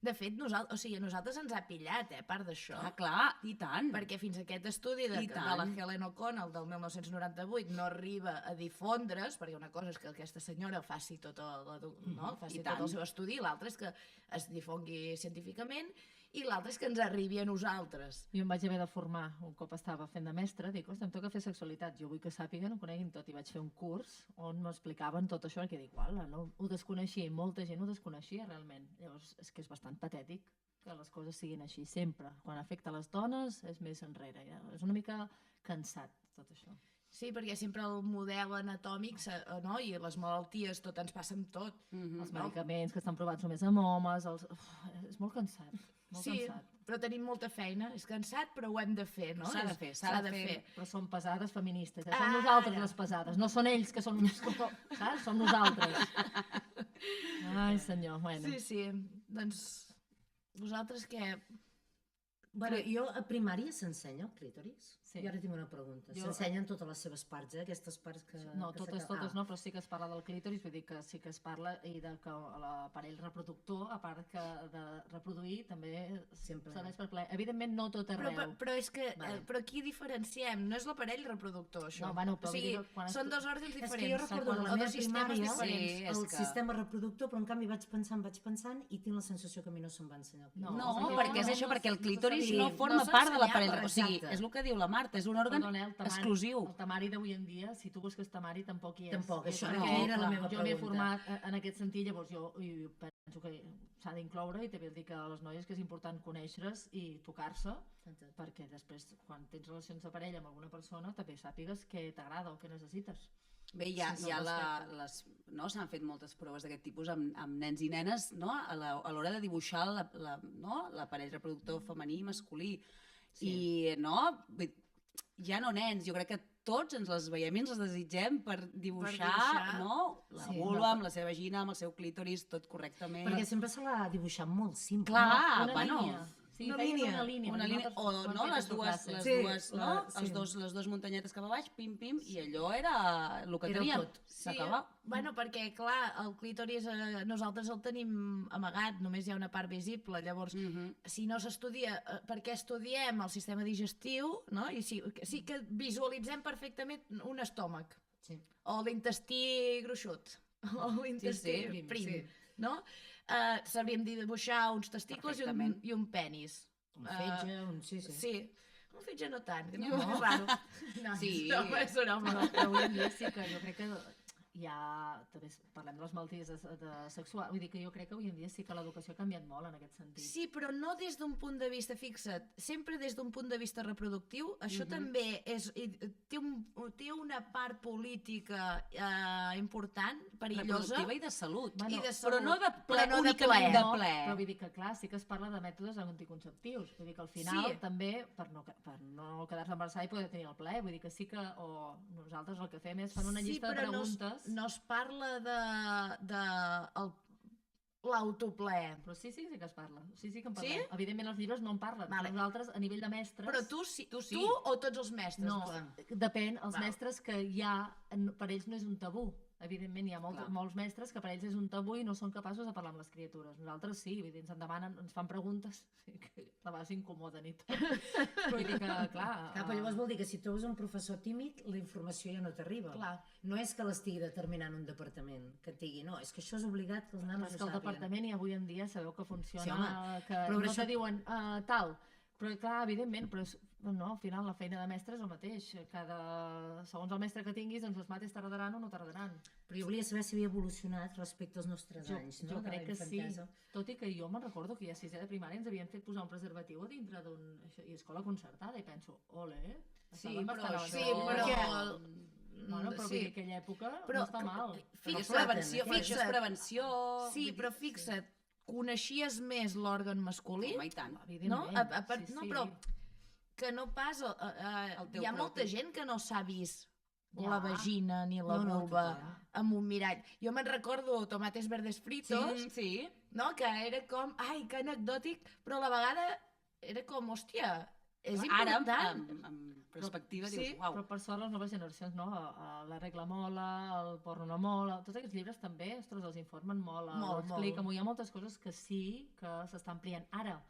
De fet, nosaltres ens ha pillat, a part d'això. Clar, i tant. Perquè fins a aquest estudi de la Helen O'Connell del 1998 no arriba a difondre's, perquè una cosa és que aquesta senyora faci tot el seu estudi, i l'altra és que es difongui científicament, i l'altre és que ens arribi a nosaltres. Jo em vaig haver de formar un cop estava fent de mestra, dic, ostres, em toca fer sexualitat, jo vull que sàpiguen, ho coneguin tot, i vaig fer un curs on m'explicaven tot això, que dic, no ho desconeixia, molta gent ho desconeixia realment. Llavors, és que és bastant patètic que les coses siguin així sempre. Quan afecta les dones és més enrere, ja. És una mica cansat tot això. Sí, perquè sempre el model anatòmic i les malalties, tot ens passa amb tot. Els medicaments que estan provats només amb homes, és molt cansat. Cansat. Però tenim molta feina, és cansat, però ho hem de fer, no? S'ha de fer. Però som pesades feministes, som nosaltres les pesades, no són ells que són uns... Saps? Som nosaltres. Ai, senyor, bueno. Sí, doncs vosaltres què... Bueno, jo a primària s'ensenya el clítoris? Sí. Jo ara tinc una pregunta. S'ensenyen totes les seves parts, aquestes parts que... No, totes no, però sí que es parla del clítoris, vull dir que sí que es parla i de que l'aparell reproductor, a part que de reproduir, també serveix per plaer. Evidentment no tot arreu. Però és que, però aquí diferenciem, no és l'aparell reproductor, això. No, bueno, però o sigui, són dos òrgans diferents. És que jo recordo la meva primària el que... sistema reproductor, però en canvi vaig pensant i tinc la sensació que a mi no se'm va ensenyar. No, perquè és això, perquè el clítoris no forma part de l'aparell. O sigui, és el que diu la Marta, és un òrgan exclusiu. El tamari d'avui en dia, si tu busques tamari, tampoc hi és. Tampoc, això era la meva pregunta. Jo m'he format en aquest sentit, llavors jo penso que s'ha d'incloure i també dir que a les noies que és important conèixer-les i tocar-se, perquè després, quan tens relacions de parella amb alguna persona, també sàpigues què t'agrada o què necessites. Bé, s'han fet moltes proves d'aquest tipus amb nens i nenes, no? A l'hora de dibuixar l'aparell reproductor femení i masculí. I ja no nens, jo crec que tots ens les veiem i ens les desitgem per dibuixar la vulva amb la seva vagina, amb el seu clítoris, tot correctament. Perquè sempre se l'ha dibuixat molt simple. Clar, bueno... Sí, una línia. O les dues muntanyetes cap a baix, pim, i allò era el que teníem. S'acaba. Bueno, perquè, clar, el clítoris nosaltres el tenim amagat, només hi ha una part visible, llavors, si no s'estudia, per què estudiem el sistema digestiu, no? I sí que visualitzem perfectament un estómac, o l'intestí gruixut, o l'intestí prim, no? Sabíem dibuixar uns testicles i un penis. Un fetge, Sí, un fetge no tant, que no és raro. Sí. No, és un home. Però avui en dia sí que jo crec que també parlem de les malalties sexuals, vull dir que jo crec que avui en dia sí que l'educació ha canviat molt en aquest sentit. Sí, però no des d'un punt de vista, fixa't, sempre des d'un punt de vista reproductiu, això també té una part política important, perillosa. Reproductiva i de salut. Però no de plaer. Però vull dir que clar, sí que es parla de mètodes anticonceptius, vull dir que al final també, per no quedar-se embarassada i poder tenir el plaer, vull dir que sí que nosaltres el que fem és fan una llista de preguntes. No es parla de l'autoplaer. Però sí que es parla. Sí que en parlem. Sí? Evidentment els llibres no en parlen. Vale. Nosaltres, a nivell de mestres... Però tu o tots els mestres? No, depèn. Els mestres que per ells no és un tabú. Evidentment hi ha molts mestres que per ells és un tabú i no són capaços de parlar amb les criatures. Nosaltres sí, vull dir, ens en demanen, ens fan preguntes que a vegades s'incomoden i tot. Vull dir que, clar... Però llavors vol dir que si tu ets un professor tímid, la informació ja no t'arriba. No és que l'estigui determinant un departament, que et digui, no, és que això és obligat que els nanos ho sàpiguen. El departament i avui en dia sabeu que funciona, que no te diuen tal... Però clar, evidentment, però al final la feina de mestre és el mateix. Segons el mestre que tinguis, doncs les mates t'agradaran o no t'agradaran. Però jo volia saber si havia evolucionat respecte als nostres anys, no? Jo crec que sí. Tot i que jo me'n recordo que ja a sisè de primària ens havien fet posar un preservatiu a dintre i escola concertada i penso, ole, però vull dir, aquella època no està mal. Això és prevenció. Sí, però fixa't, coneixies més l'òrgan masculí? Home, i tant. No, però que no pas... Hi ha molta gent que no s'ha vist la vagina ni la No, vulva total. amb un mirall. Jo me'n recordo Tomates Verdes Fritos, Sí. no? Que era com, ai, que anecdòtic, però a la vegada era com, hòstia, és Ara, important. amb perspectiva, Sí, dius, uau. Però per sort les noves generacions, no? La regla mola, el porno no mola, tots aquests llibres també, ostres, els informen molt, Molt, expliquen, molt. hi ha moltes coses que sí que s'estan ampliant. Ara,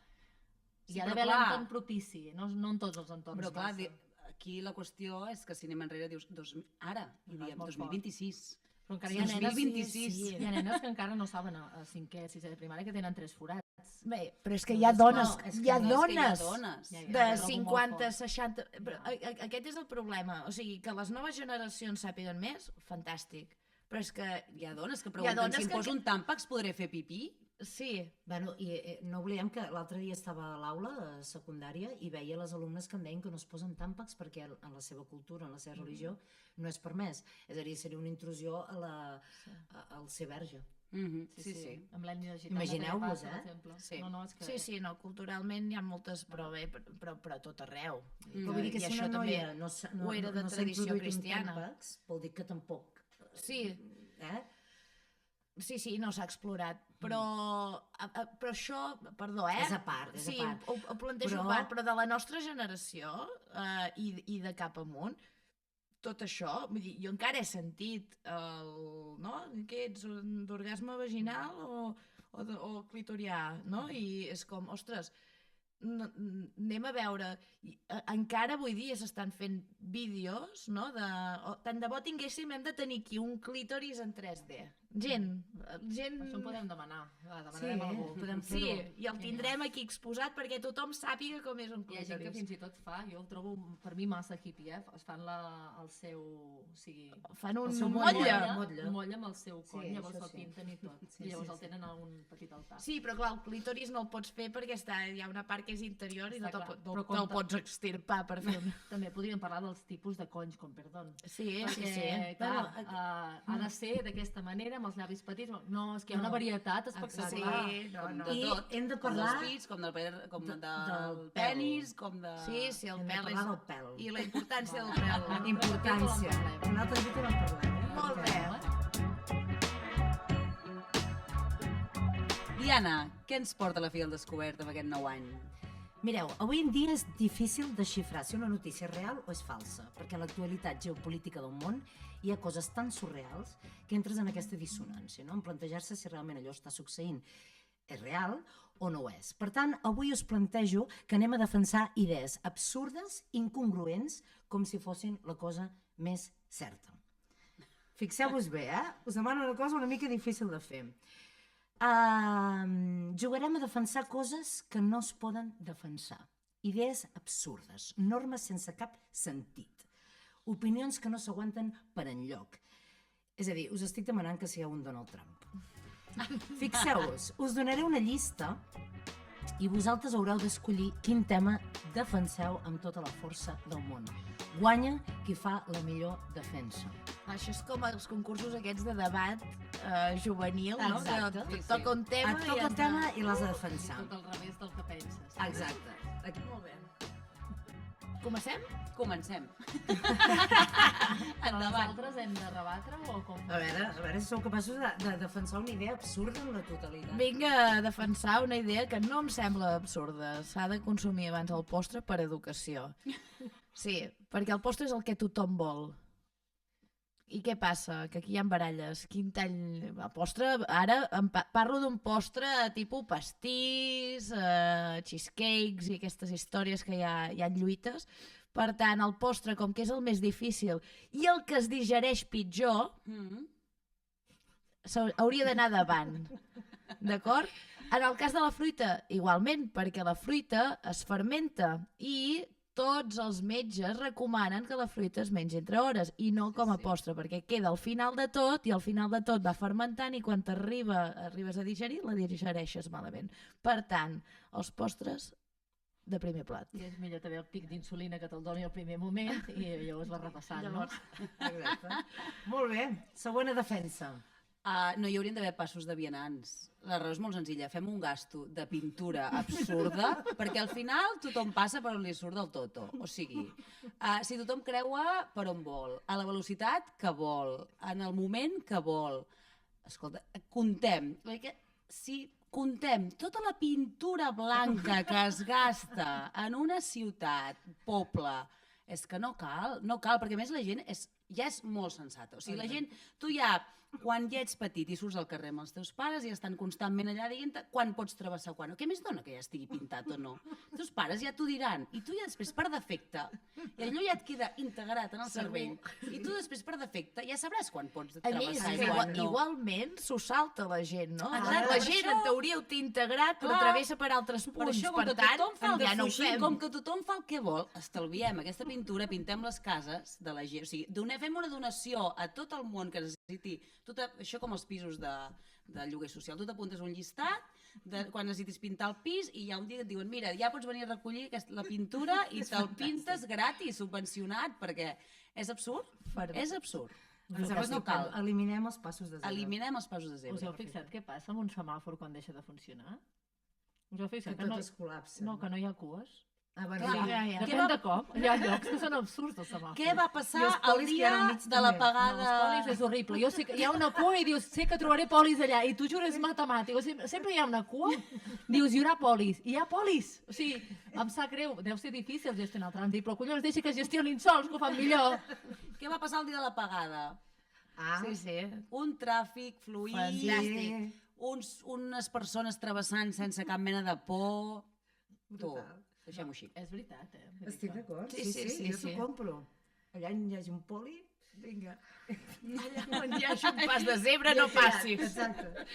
Sí, hi ha però d'haver clar. l'entorn propici, no en tots els entorns Però clar, passa. aquí la qüestió és que si anem enrere dius, ara, i No, és diem molt 2026. Però encara hi ha nenes, 2026. hi ha nenes que encara no saben a 5è, 6è de primària que tenen 3 forats. Bé, però és que hi ha dones, no, és que hi ha no, és que hi ha dones dones. Ja, ja, de trobo 50, molt fort. 60... Però aquest és el problema. O sigui, que les noves generacions sàpiguen més, fantàstic. Però és que... Hi ha dones que Hi ha pregunten dones si em que- poso un tàmpax podré fer pipí? Sí, Bueno, i no oblidem que l'altre dia estava a l'aula de secundària i veia les alumnes que em deien que no es posen tàmpacs perquè en la seva cultura, en la seva religió, no és permès. És a dir, seria una intrusió al ser verge. Sí. Amb l'ètnia gitana Imagineu-vos, també passa, eh? per exemple. Sí. No, és que... sí, no, culturalment hi ha moltes, però bé, però a tot arreu. Però vull dir que I si això una també noia no, ho era de s'ha tradició introduït un cristiana. tàmpacs, vol dir que tampoc. Sí, Eh? sí, no s'ha explorat, però això, perdó, És a part, és a sí, part. ho plantejo a part, però de la nostra generació i de cap amunt, tot això, vull dir, jo encara he sentit no? Què ets, d'orgasme vaginal o clitorià, no? I és com, ostres, anem a veure, encara avui dia s'estan fent vídeos, no? Tant de bo tinguéssim, hem de tenir aquí un clítoris en 3D. Gent. Això en podem demanar. Demanarem Sí, a algú. podem Sí, fer-ho. i el tindrem aquí exposat perquè tothom sàpiga com és un Hi ha gent que clítoris. fins i tot fa, jo el trobo per mi massa hippie, es fan el seu... O sigui, Fan un El seu motlle. motlle. un motlle amb el seu coll, Sí, llavors això el sí. pinten i tot. I llavors el tenen a un petit altar. Sí, però clar, el clítoris no el pots fer perquè hi ha una part que és interior i no Està te'l clar, no però te'l compte. pots extirpar per fer un... També podríem parlar dels tipus de conys, com perdó. Sí, Perquè, clar, Bueno, ha de ser d'aquesta manera, amb els llavis petits. No, és que hi ha una varietat espectacular. Sí, no, no. De I tot. hem de Com parlar- dels pits, com del del penis, com de... Sí, el Hem de pèl parlar és... del pèl. I la importància del pèl. Importància. parlem. Un altre dia que en parlem. Molt bé. Diana, què ens porta la fi al descobert amb aquest nou any? Mireu, avui en dia és difícil desxifrar si una notícia és real o és falsa, perquè en l'actualitat geopolítica del món hi ha coses tan surreals que entres en aquesta dissonància, no? En plantejar-se si realment allò està succeint és real o no ho és. Per tant, avui us plantejo que anem a defensar idees absurdes, incongruents, com si fossin la cosa més certa. Fixeu-vos bé, Us demano una cosa una mica difícil de fer. Jugarem a defensar coses que no es poden defensar. Idees absurdes, normes sense cap sentit, opinions que no s'aguanten per enlloc. És a dir, us estic demanant que sigueu un Donald Trump. Fixeu-vos, us donaré una llista i vosaltres haureu d'escollir quin tema defenseu amb tota la força del món. Guanya qui fa la millor defensa. Això és com els concursos aquests de debat juvenil, no? Exacte. Que toca un tema Et toca i el tema i l'has de defensar. Tot al revés del que penses. Exacte. Molt bé. Comencem? Comencem. Però nosaltres hem de rebatre o com? A veure si sou capaços de defensar una idea absurda en la totalitat. Vinc a defensar una idea que no em sembla absurda. S'ha de consumir abans el postre per educació. Sí, perquè el postre és el que tothom vol. I què passa? Que aquí hi ha baralles. Quin tall... El postre... Ara parlo d'un postre tipus pastís, cheesecakes i aquestes històries que hi ha lluites. Per tant, el postre, com que és el més difícil i el que es digereix pitjor, hauria d'anar davant. D'acord? En el cas de la fruita, igualment, perquè la fruita es fermenta i tots els metges recomanen que la fruita es mengi entre hores i no com a postre, perquè queda al final de tot i al final de tot va fermentant i quan arribes a digerir, la digereixes malament. Per tant, els postres de primer plat. I és millor també el pic d'insulina que te'l doni al primer moment i llavors va repassant, no? Exacte. Molt bé, segona defensa. No hi haurien d'haver passos de vianants. La raó és molt senzilla. Fem un gasto de pintura absurda perquè al final tothom passa per on li surt del toto. O sigui, si tothom creua per on vol, a la velocitat que vol, en el moment que vol. Escolta, contem. Perquè si contem tota la pintura blanca que es gasta en una ciutat, poble, és que no cal, perquè a més la gent ja és molt sensata. O sigui, la gent, tu ja, quan ja ets petit i surts al carrer amb els teus pares i estan constantment allà dient quan pots travessar quan. Què més dona que ja estigui pintat o no? Els teus pares ja t'ho diran. I tu ja després, per defecte, i allò ja et queda integrat en el cervell. I tu després, per defecte, ja sabràs quan pots travessar i quan no. Igualment s'ho salta la gent, no? Exacte, La gent, en teoria, ho té integrat, però travessa per altres punts. Per això, per tant, ja no ho fem. Com que tothom fa el que vol, estalviem aquesta pintura, pintem les cases de la gent. O sigui, fem una donació a tot el món que necessiti, això com els pisos de lloguer social, tu t'apuntes un llistat quan necessitis pintar el pis i hi ha un dia que et diuen, mira, ja pots venir a recollir la pintura i te'l pintes gratis, subvencionat, perquè és absurd, és absurd. Aleshores no cal. Eliminem els passos de zebra. Eliminem els passos de zebra. Us heu fixat què passa amb un semàfor quan deixa de funcionar? Us heu fixat Que tot es col·lapsa. No, que no hi ha cues. Bueno, Clar, Depèn de com. Hi ha llocs que són absurds dels semàfors. Què va passar I els el polis que hi dia ha al mig de la també. pagada? Els polis és horrible. Jo sé que hi ha una cua i dius, sé que trobaré polis allà, i tu jures és matemàtic. O sigui, sempre hi ha una cua, dius, hi haurà polis. I hi ha polis. O sigui, em sap greu, deu ser difícil gestionar el trànsit, però collons, deixa que gestionin sols, que ho fan millor. Què va passar el dia de la pagada? Sí. Un tràfic fluid, Fantàstic. unes persones travessant sense cap mena de por. Brutal. Deixem-ho així. És veritat, Estic d'acord. Sí, Jo t'ho compro. Allà hi hagi un poli, vinga. Allà on hi hagi un pas de zebra no passis. Exacte.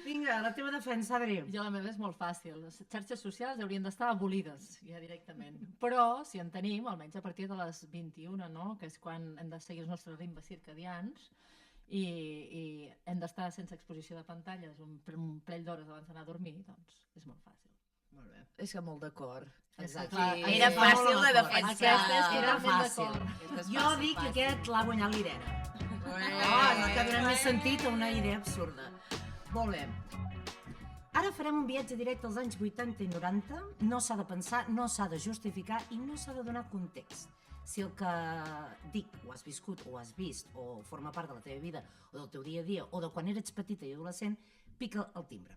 Vinga, la teva defensa, Adri. Jo la meva és molt fàcil. Les xarxes socials haurien d'estar abolides, ja directament. Però, si en tenim, almenys a partir de les 21, no?, que és quan hem de seguir els nostres ritmes circadians, i hem d'estar sense exposició de pantalles un parell d'hores abans d'anar a dormir, doncs és molt fàcil. Molt bé. És que molt d'acord. Exacte. Clar, Era fàcil de defensar. Aquesta és Era totalment fàcil. d'acord. Jo dic que aquest l'ha guanyat l'Irene. No que dona més sentit a una idea absurda. Molt bé. Ara farem un viatge directe als anys 80 i 90. No s'ha de pensar, no s'ha de justificar i no s'ha de donar context. Si el que dic ho has viscut o ho has vist o forma part de la teva vida o del teu dia a dia o de quan eres petita i adolescent, pica el timbre.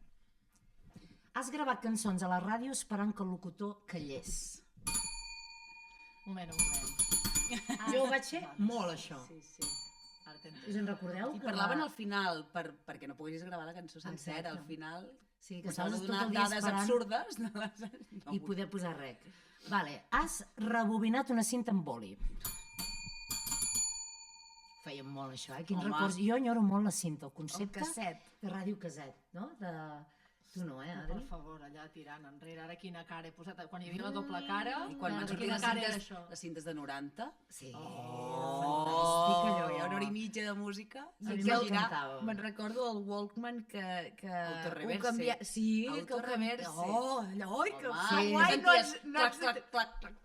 Has gravat cançons a la ràdio esperant que el locutor callés. Un moment. Jo ho vaig fer molt, això. Sí. Ara t'entenc. Us en recordeu? I parlaven al final, perquè no poguessis gravar la cançó sencera, al final. Sí, que estaves estaves a donar tot el dia dades esperant absurdes. i poder posar rec. Vale, has rebobinat una cinta amb boli. Fèiem molt això, Quins Home. records. Jo enyoro molt la cinta, el concepte El casset. de ràdio caset, no? Tu no, Adri? Per favor, allà tirant enrere. Ara quina cara he posat. Quan hi havia la doble cara, I quan van sortir quina cara era això. les cintes de 90, Sí. fantàstic allò. Hi ha una hora i mitja de música. A mi sense girar. m'encantava. Me'n recordo el Walkman que Autoreverse. ho canvia... Sí, que ho canvia... Autoreverse. Oh, allò, oi, que... Home, Uai, senties no clac, ets... clac, clac, clac.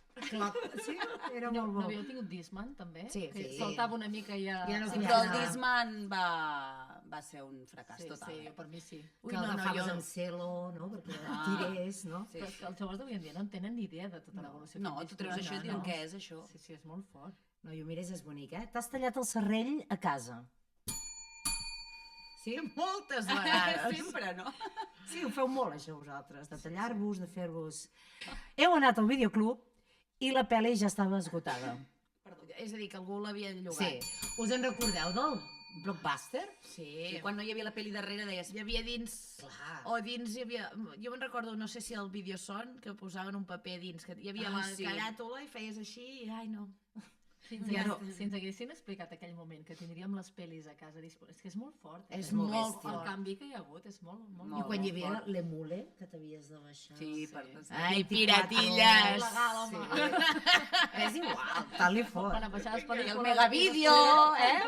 Sí, era No molt bo. havíeu tingut Discman, també? Sí, Que sí. saltava una mica i ja... Ja no Sí, tenia Però el nada. Discman va ser un fracàs sí, total. sí, per mi sí. Ui, Que no, agafaves jo- en celo, no? Perquè tirés, no? Sí. Però és que els joves d'avui en dia no en tenen ni idea de tota l'evolució. No, que tu treus això i diuen què és això. Sí, és molt fort. No, i ho mires, és bonic, T'has tallat el serrell a casa. Sí? Moltes vegades. Sempre, no? Sí, ho feu molt, això, vosaltres, de tallar-vos, de fer-vos... Heu anat al videoclub i la pel·li ja estava esgotada. És a dir, que algú l'havia llogat. Sí. Us en recordeu del Blockbuster? Sí. I quan no hi havia la pel·li darrere deies... Hi havia dins... Clar. O dins hi havia... Jo me'n recordo, no sé si el Videoson, que posaven un paper dins, que hi havia la sí. caràtula i feies així i... Ai, no. Si ens haguessin explicat aquell moment que tindríem les pel·lis a casa disponibles, és que és molt fort. És molt bèstia. El canvi que hi ha hagut és molt I Molt quan hi havia fort. l'emule, que t'havies de baixar. Sí, per... Ai, 24 piratilles! legal, home. És igual, tal i fot. Quan baixar les I pel·lícules... el megavídeo,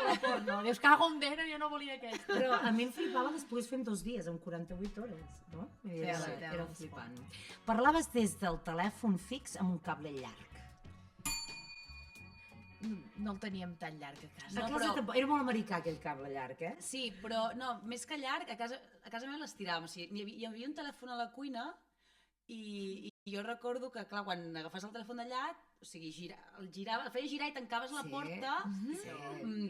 La porno. Dius, cago en Déu, jo no volia aquest. Però a mi em flipava que es pogués fer en 2 dies, en 48 hores, no? Era, sí, era flipant. Parlaves des del telèfon fix amb un cable llarg. no el teníem tan llarg a casa. A casa tampoc. Era molt americà aquell cable llarg, eh? Sí, però no, més que llarg, a casa meva l'estiràvem. O sigui, hi havia un telèfon a la cuina i jo recordo que, clar, quan agafes el telèfon d'allà, o sigui, el feia girar i tancaves la porta.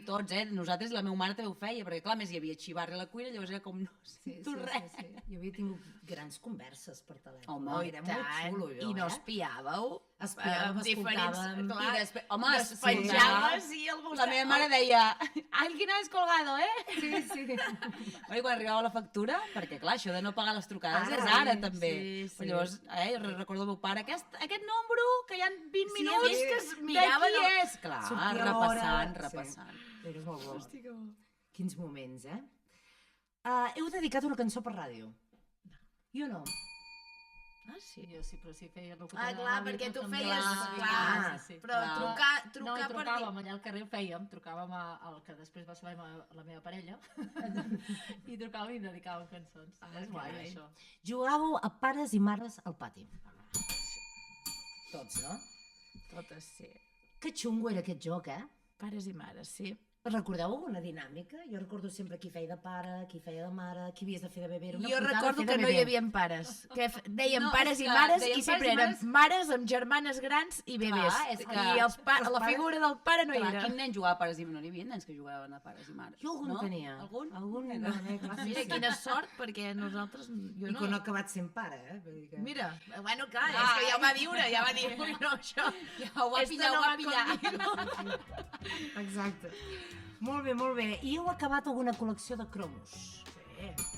Tots, nosaltres, la meva mare també ho feia, perquè, clar, més hi havia xivarri a la cuina, llavors era com no sento res. Sí. Jo havia tingut grans converses per telèfon. Home, era molt xulo, allò, I no espiàveu? Espiàvem, escoltàvem. Clar, I després, home, despenjaves i el la meva mare deia, alguien ha descolgado, Sí. I quan arribava la factura, perquè clar, això de no pagar les trucades Ara, és ara sí, també. sí. Però llavors, recordo el meu pare, aquest número, que hi ha 20 Sí, minuts, he vist que es de miraven qui el- és? Clar, Sortia repassant, l'hora. repassant. Sí. Era molt bo. Quins moments, eh? Heu dedicat una cançó per ràdio. Jo no. Ah, sí. Jo sí, però sí feia locutora Ah, de clar, ràdio, perquè però tu també- feies... clar, sí. Però clar. No, i trucàvem allà al carrer, trucàvem al que després va ser la meva parella i trucàvem i dedicàvem cançons. És guai, carai. això. Jugàveu a pares i mares al pati. Tots, no? Totes, sí. Que xungo era aquest joc, eh? Pares i mares, sí. Recordeu alguna dinàmica? Jo recordo sempre qui feia de pare, qui feia de mare, qui havies de fer de bebè. Era una Jo putada recordo fer que de no hi bebè. havia pares, que dèiem No, pares és i que mares dèiem i sempre pares i eren mares- mares amb germanes grans i bebès. Clar, és que- I la pares- figura del pare no hi Clar, era. quin nen jugava a pares i mares? No hi havia nens que jugaven a pares i mares. Jo algun no? tenia. Algun? Algun Era. no, clar, sí, Mira, sí. quina sort, perquè nosaltres... Jo I no. que no ha acabat sent pare, eh? Vull dir que... Mira, bueno, clar, és que ja ho va viure, ja va dir, "Ui, no, això... Ja ho va esto pillar, no ho va va pillar. conmigo". Exacte. Molt bé, molt bé. I heu acabat alguna col·lecció de cromos?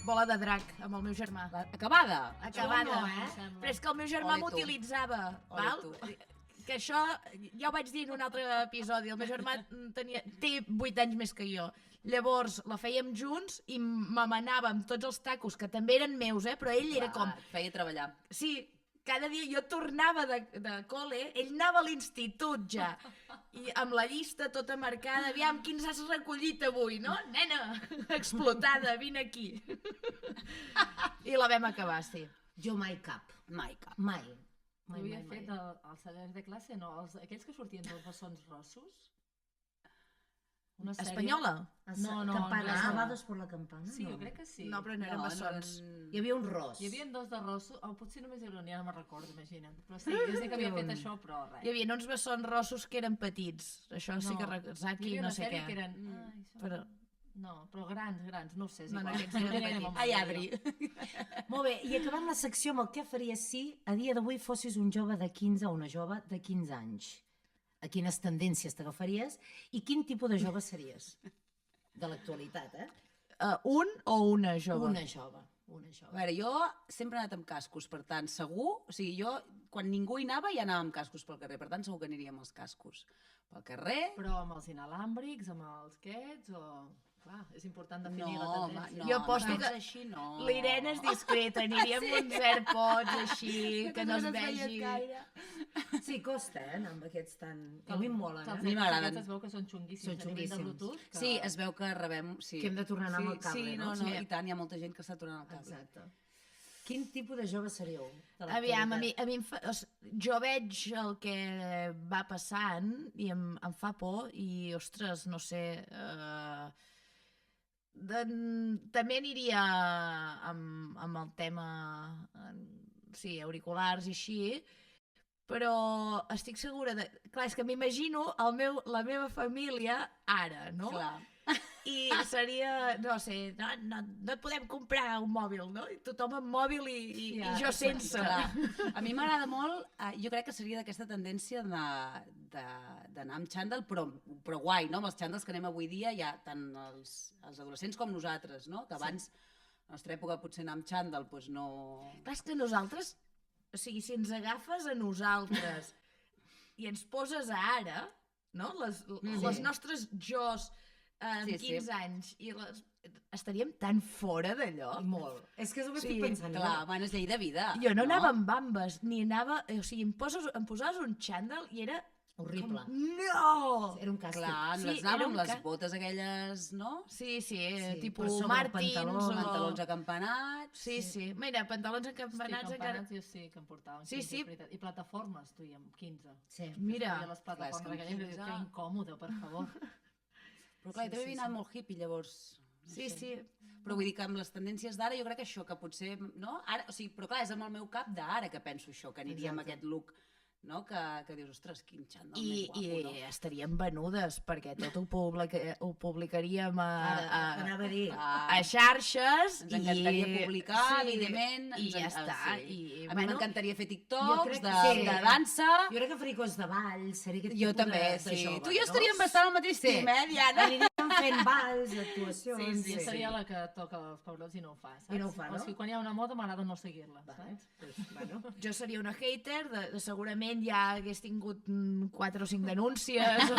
Bola de drac, amb el meu germà. Acabada. Acabada, no, em eh? sembla. Però és que el meu germà Ole tu. m'utilitzava, Ole val? tu. Que això, ja ho vaig dir en un altre episodi, el meu germà té 8 anys més que jo. Llavors, la fèiem junts i m'amanàvem tots els tacos, que també eren meus, però ell era com... Et feia treballar. Sí, cada dia jo tornava de col·le, ell anava a l'institut ja, i amb la llista tota marcada, aviam, quins has recollit avui, no? Nena, explotada, vine aquí. I la vam acabar, sí. Jo mai cap. Mai cap. Mai. Jo Mai, havia mai, fet mai. els cellers de classe, no, aquells que sortien dels bessons rossos. Una sèrie... Espanyola? No, no, Campana, anglesa. Salvados por la campana? Sí, no. jo crec que sí. No, però no eren bessons. Hi havia un ros. Hi havia dos de rossos, o potser només hi havia un, ja no me'n recordo, imagina't. Però sí, jo sé que havia fet això, però res. Hi havia uns bessons rossos que eren petits, això sí que... hi Zaki, havia no una sé sèrie què. que eren... Ai, Però... No, però grans, no ho sé, és No, no, igual. aquests eren tenia petits. memòria, Ai, Adri. jo. Molt bé, i acabem la secció amb el què faries si a dia d'avui fossis un jove de 15 o una jove de 15 anys. A quines tendències t'agafaries i quin tipus de jove series? De l'actualitat, eh? Un o una jove? Una jove. Una A jove. veure, jo sempre he anat amb cascos, per tant, segur... O sigui, jo, quan ningú hi anava, ja anava amb cascos pel carrer, per tant, segur que aniria amb els cascos. Pel carrer... Però amb els inalàmbrics, amb els quets, o... Clar, és important definir la home, tendència. no, Jo aposto no, que així no. l'Irene és discreta, aniria amb uns AirPods així, que no es vegi... Sí, costa, anar amb aquests tan... Que a mi em molen, A mi m'agraden. Es veu que són xunguíssims, Són a nivell de xunguíssims. Bluetooth. Que... Sí, es veu que rebem... Sí. Que hem de tornar a anar amb el cable, sí, no? no, Sí. i tant, hi ha molta gent que està tornant al cable. Exacte. Quin tipus de jove seríeu? De Aviam, l'actualitat? a mi em fa, jo veig el que va passant i em fa por i, ostres, no sé... també aniria amb el tema sí, auriculars i així, però estic segura de... Clar, és que m'imagino la meva família ara, no? Clar. I seria, no sé, no et podem comprar un mòbil, no? I tothom amb mòbil i jo sense. Clar. A mi m'agrada molt, jo crec que seria d'aquesta tendència d'anar amb xandall, però guai, no? Amb els xandalls que anem avui dia, ja tant els adolescents com nosaltres, no? Que abans, a la nostra època, potser anar amb xandall, doncs no... Clar, és que nosaltres, o sigui, si ens agafes a nosaltres i ens poses a ara, no? Les nostres jos amb Sí, 15 sí. anys i estaríem tan fora d'allò. Molt. És que és el que Sí, estic pensant. Clar, bueno, és llei de vida. Jo no anava amb bambes, ni anava... O sigui, em posaves un xandall i era Horrible. No! Era un càstig. Clar, Sí, les era anàvem un amb les ca- botes aquelles, no? Sí, Sí, tipus per sobre Martins pantalons, o... Pantalons acampanats. Sí. Mira, pantalons acampanats Hosti, encara... campanats jo sí que em portaven. Sí, 15, sí. és veritat. I plataformes, duíem 15. Sí. Mira, I les plataformes Clar, és que aquelles, amb que 15. que incòmode, per favor. Però clar, també havia anat molt hippie, llavors... sí. Però vull dir que amb les tendències d'ara jo crec que això, que potser, no? Ara, o sigui, però clar, és amb el meu cap d'ara que penso això, que aniria amb aquest look, no? Que dius, ostres, quin xandall més guapo, no? I estaríem venudes, perquè tot ho publicaríem Anava a dir. a xarxes. Ens encantaria publicar, evidentment. I ja ens està. sí. I, A mi m'encantaria fer Jo TikToks crec de, que sí. de dansa. Jo crec que faria coses de ball, seria aquest Jo tipus també, de sí. jove, Tu i jo no? estaríem bastant al mateix team, Diana? Aniríem fent balls, actuacions... Sí, seria la que toca els pebrots i no ho fa, saps? I no ho fa, no? O sigui, quan hi ha una moda m'agrada no seguir-la, saps? Bueno, jo seria una hater, segurament ja hagués tingut 4 o 5 denúncies,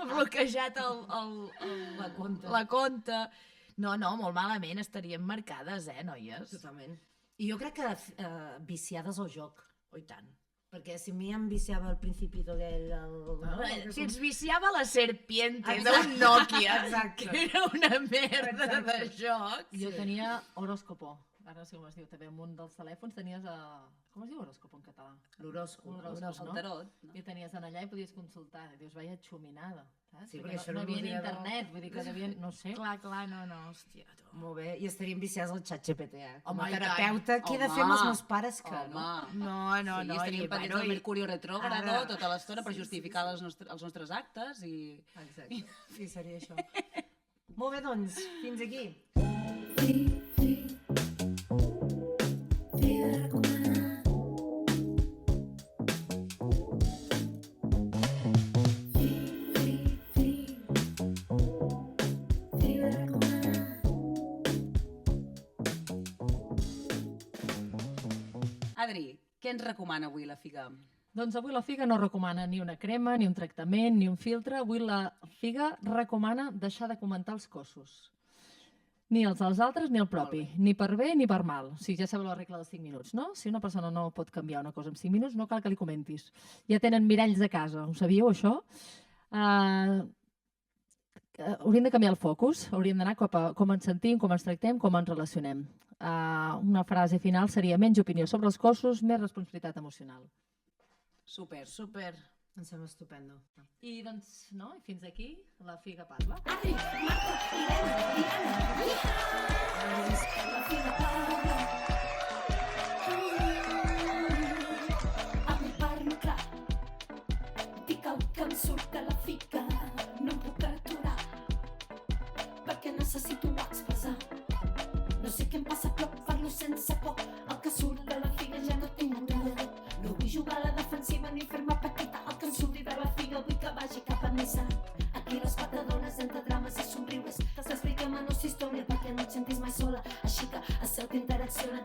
bloquejat la compte. No, molt malament, estaríem marcades, noies? totalment. I jo crec que viciades al joc, Oh, i tant. perquè si a mi em viciava al Principito aquell... Si ens viciava la serpiente Exacte. d'un Nokia, Exacte. que era una merda de joc. Jo tenia horòscopo, ara no sé com es diu, també en un dels telèfons tenies com es diu horòscopo en català? L'horòscop. L'horòscop, El tarot, no? I ho tenies en allà i podies consultar, i dius, vaya xuminada, saps? Sí, perquè perquè això no era hi havia ni l'ordinador. internet, vull dir que devien, no sé. Clar, no, hòstia, tu. Molt bé, i estaríem viciats al xat GPT. Com Home, a i tant. terapeuta, què he de fer amb els meus pares que no? Home, No, sí, estaríem pendents del Mercurio retrógrado ara- tota l'estona per justificar els nostres actes i... Exacte, sí, seria això. Molt bé, doncs, fins aquí. Adri, què ens recomana avui la Figa? Doncs avui la Figa no recomana ni una crema, ni un tractament, ni un filtre. Avui la Figa recomana deixar de comentar els cossos. Ni els dels altres ni el propi. Ni per bé ni per mal. O sigui, ja sabeu la regla dels 5 minuts, no? Si una persona no pot canviar una cosa en 5 minuts, no cal que li comentis. Ja tenen miralls a casa, ho sabíeu, això? Hauríem de canviar el focus, hauríem d'anar cap a com ens sentim, com ens tractem, com ens relacionem. Una frase final seria menys opinió sobre els cossos, més responsabilitat emocional. Super. Super. Em sembla estupendo. I doncs, no? I fins aquí la Figa parla. Amb mi parlo clar, dic el que em surt de la figa, no em puc aturar, perquè necessito expressar. No sé què em passa, però parlo sense por, el que surt de la figa ja no té moral. No vull jugar a la defensiva ni fer-me petita, el que em surti de la figa vull que vagi cap a missa. Aquí les quatre dones entre drames i somriures, t'expliquem a nostra història perquè no et sentis mai sola, així que a cert interacciona,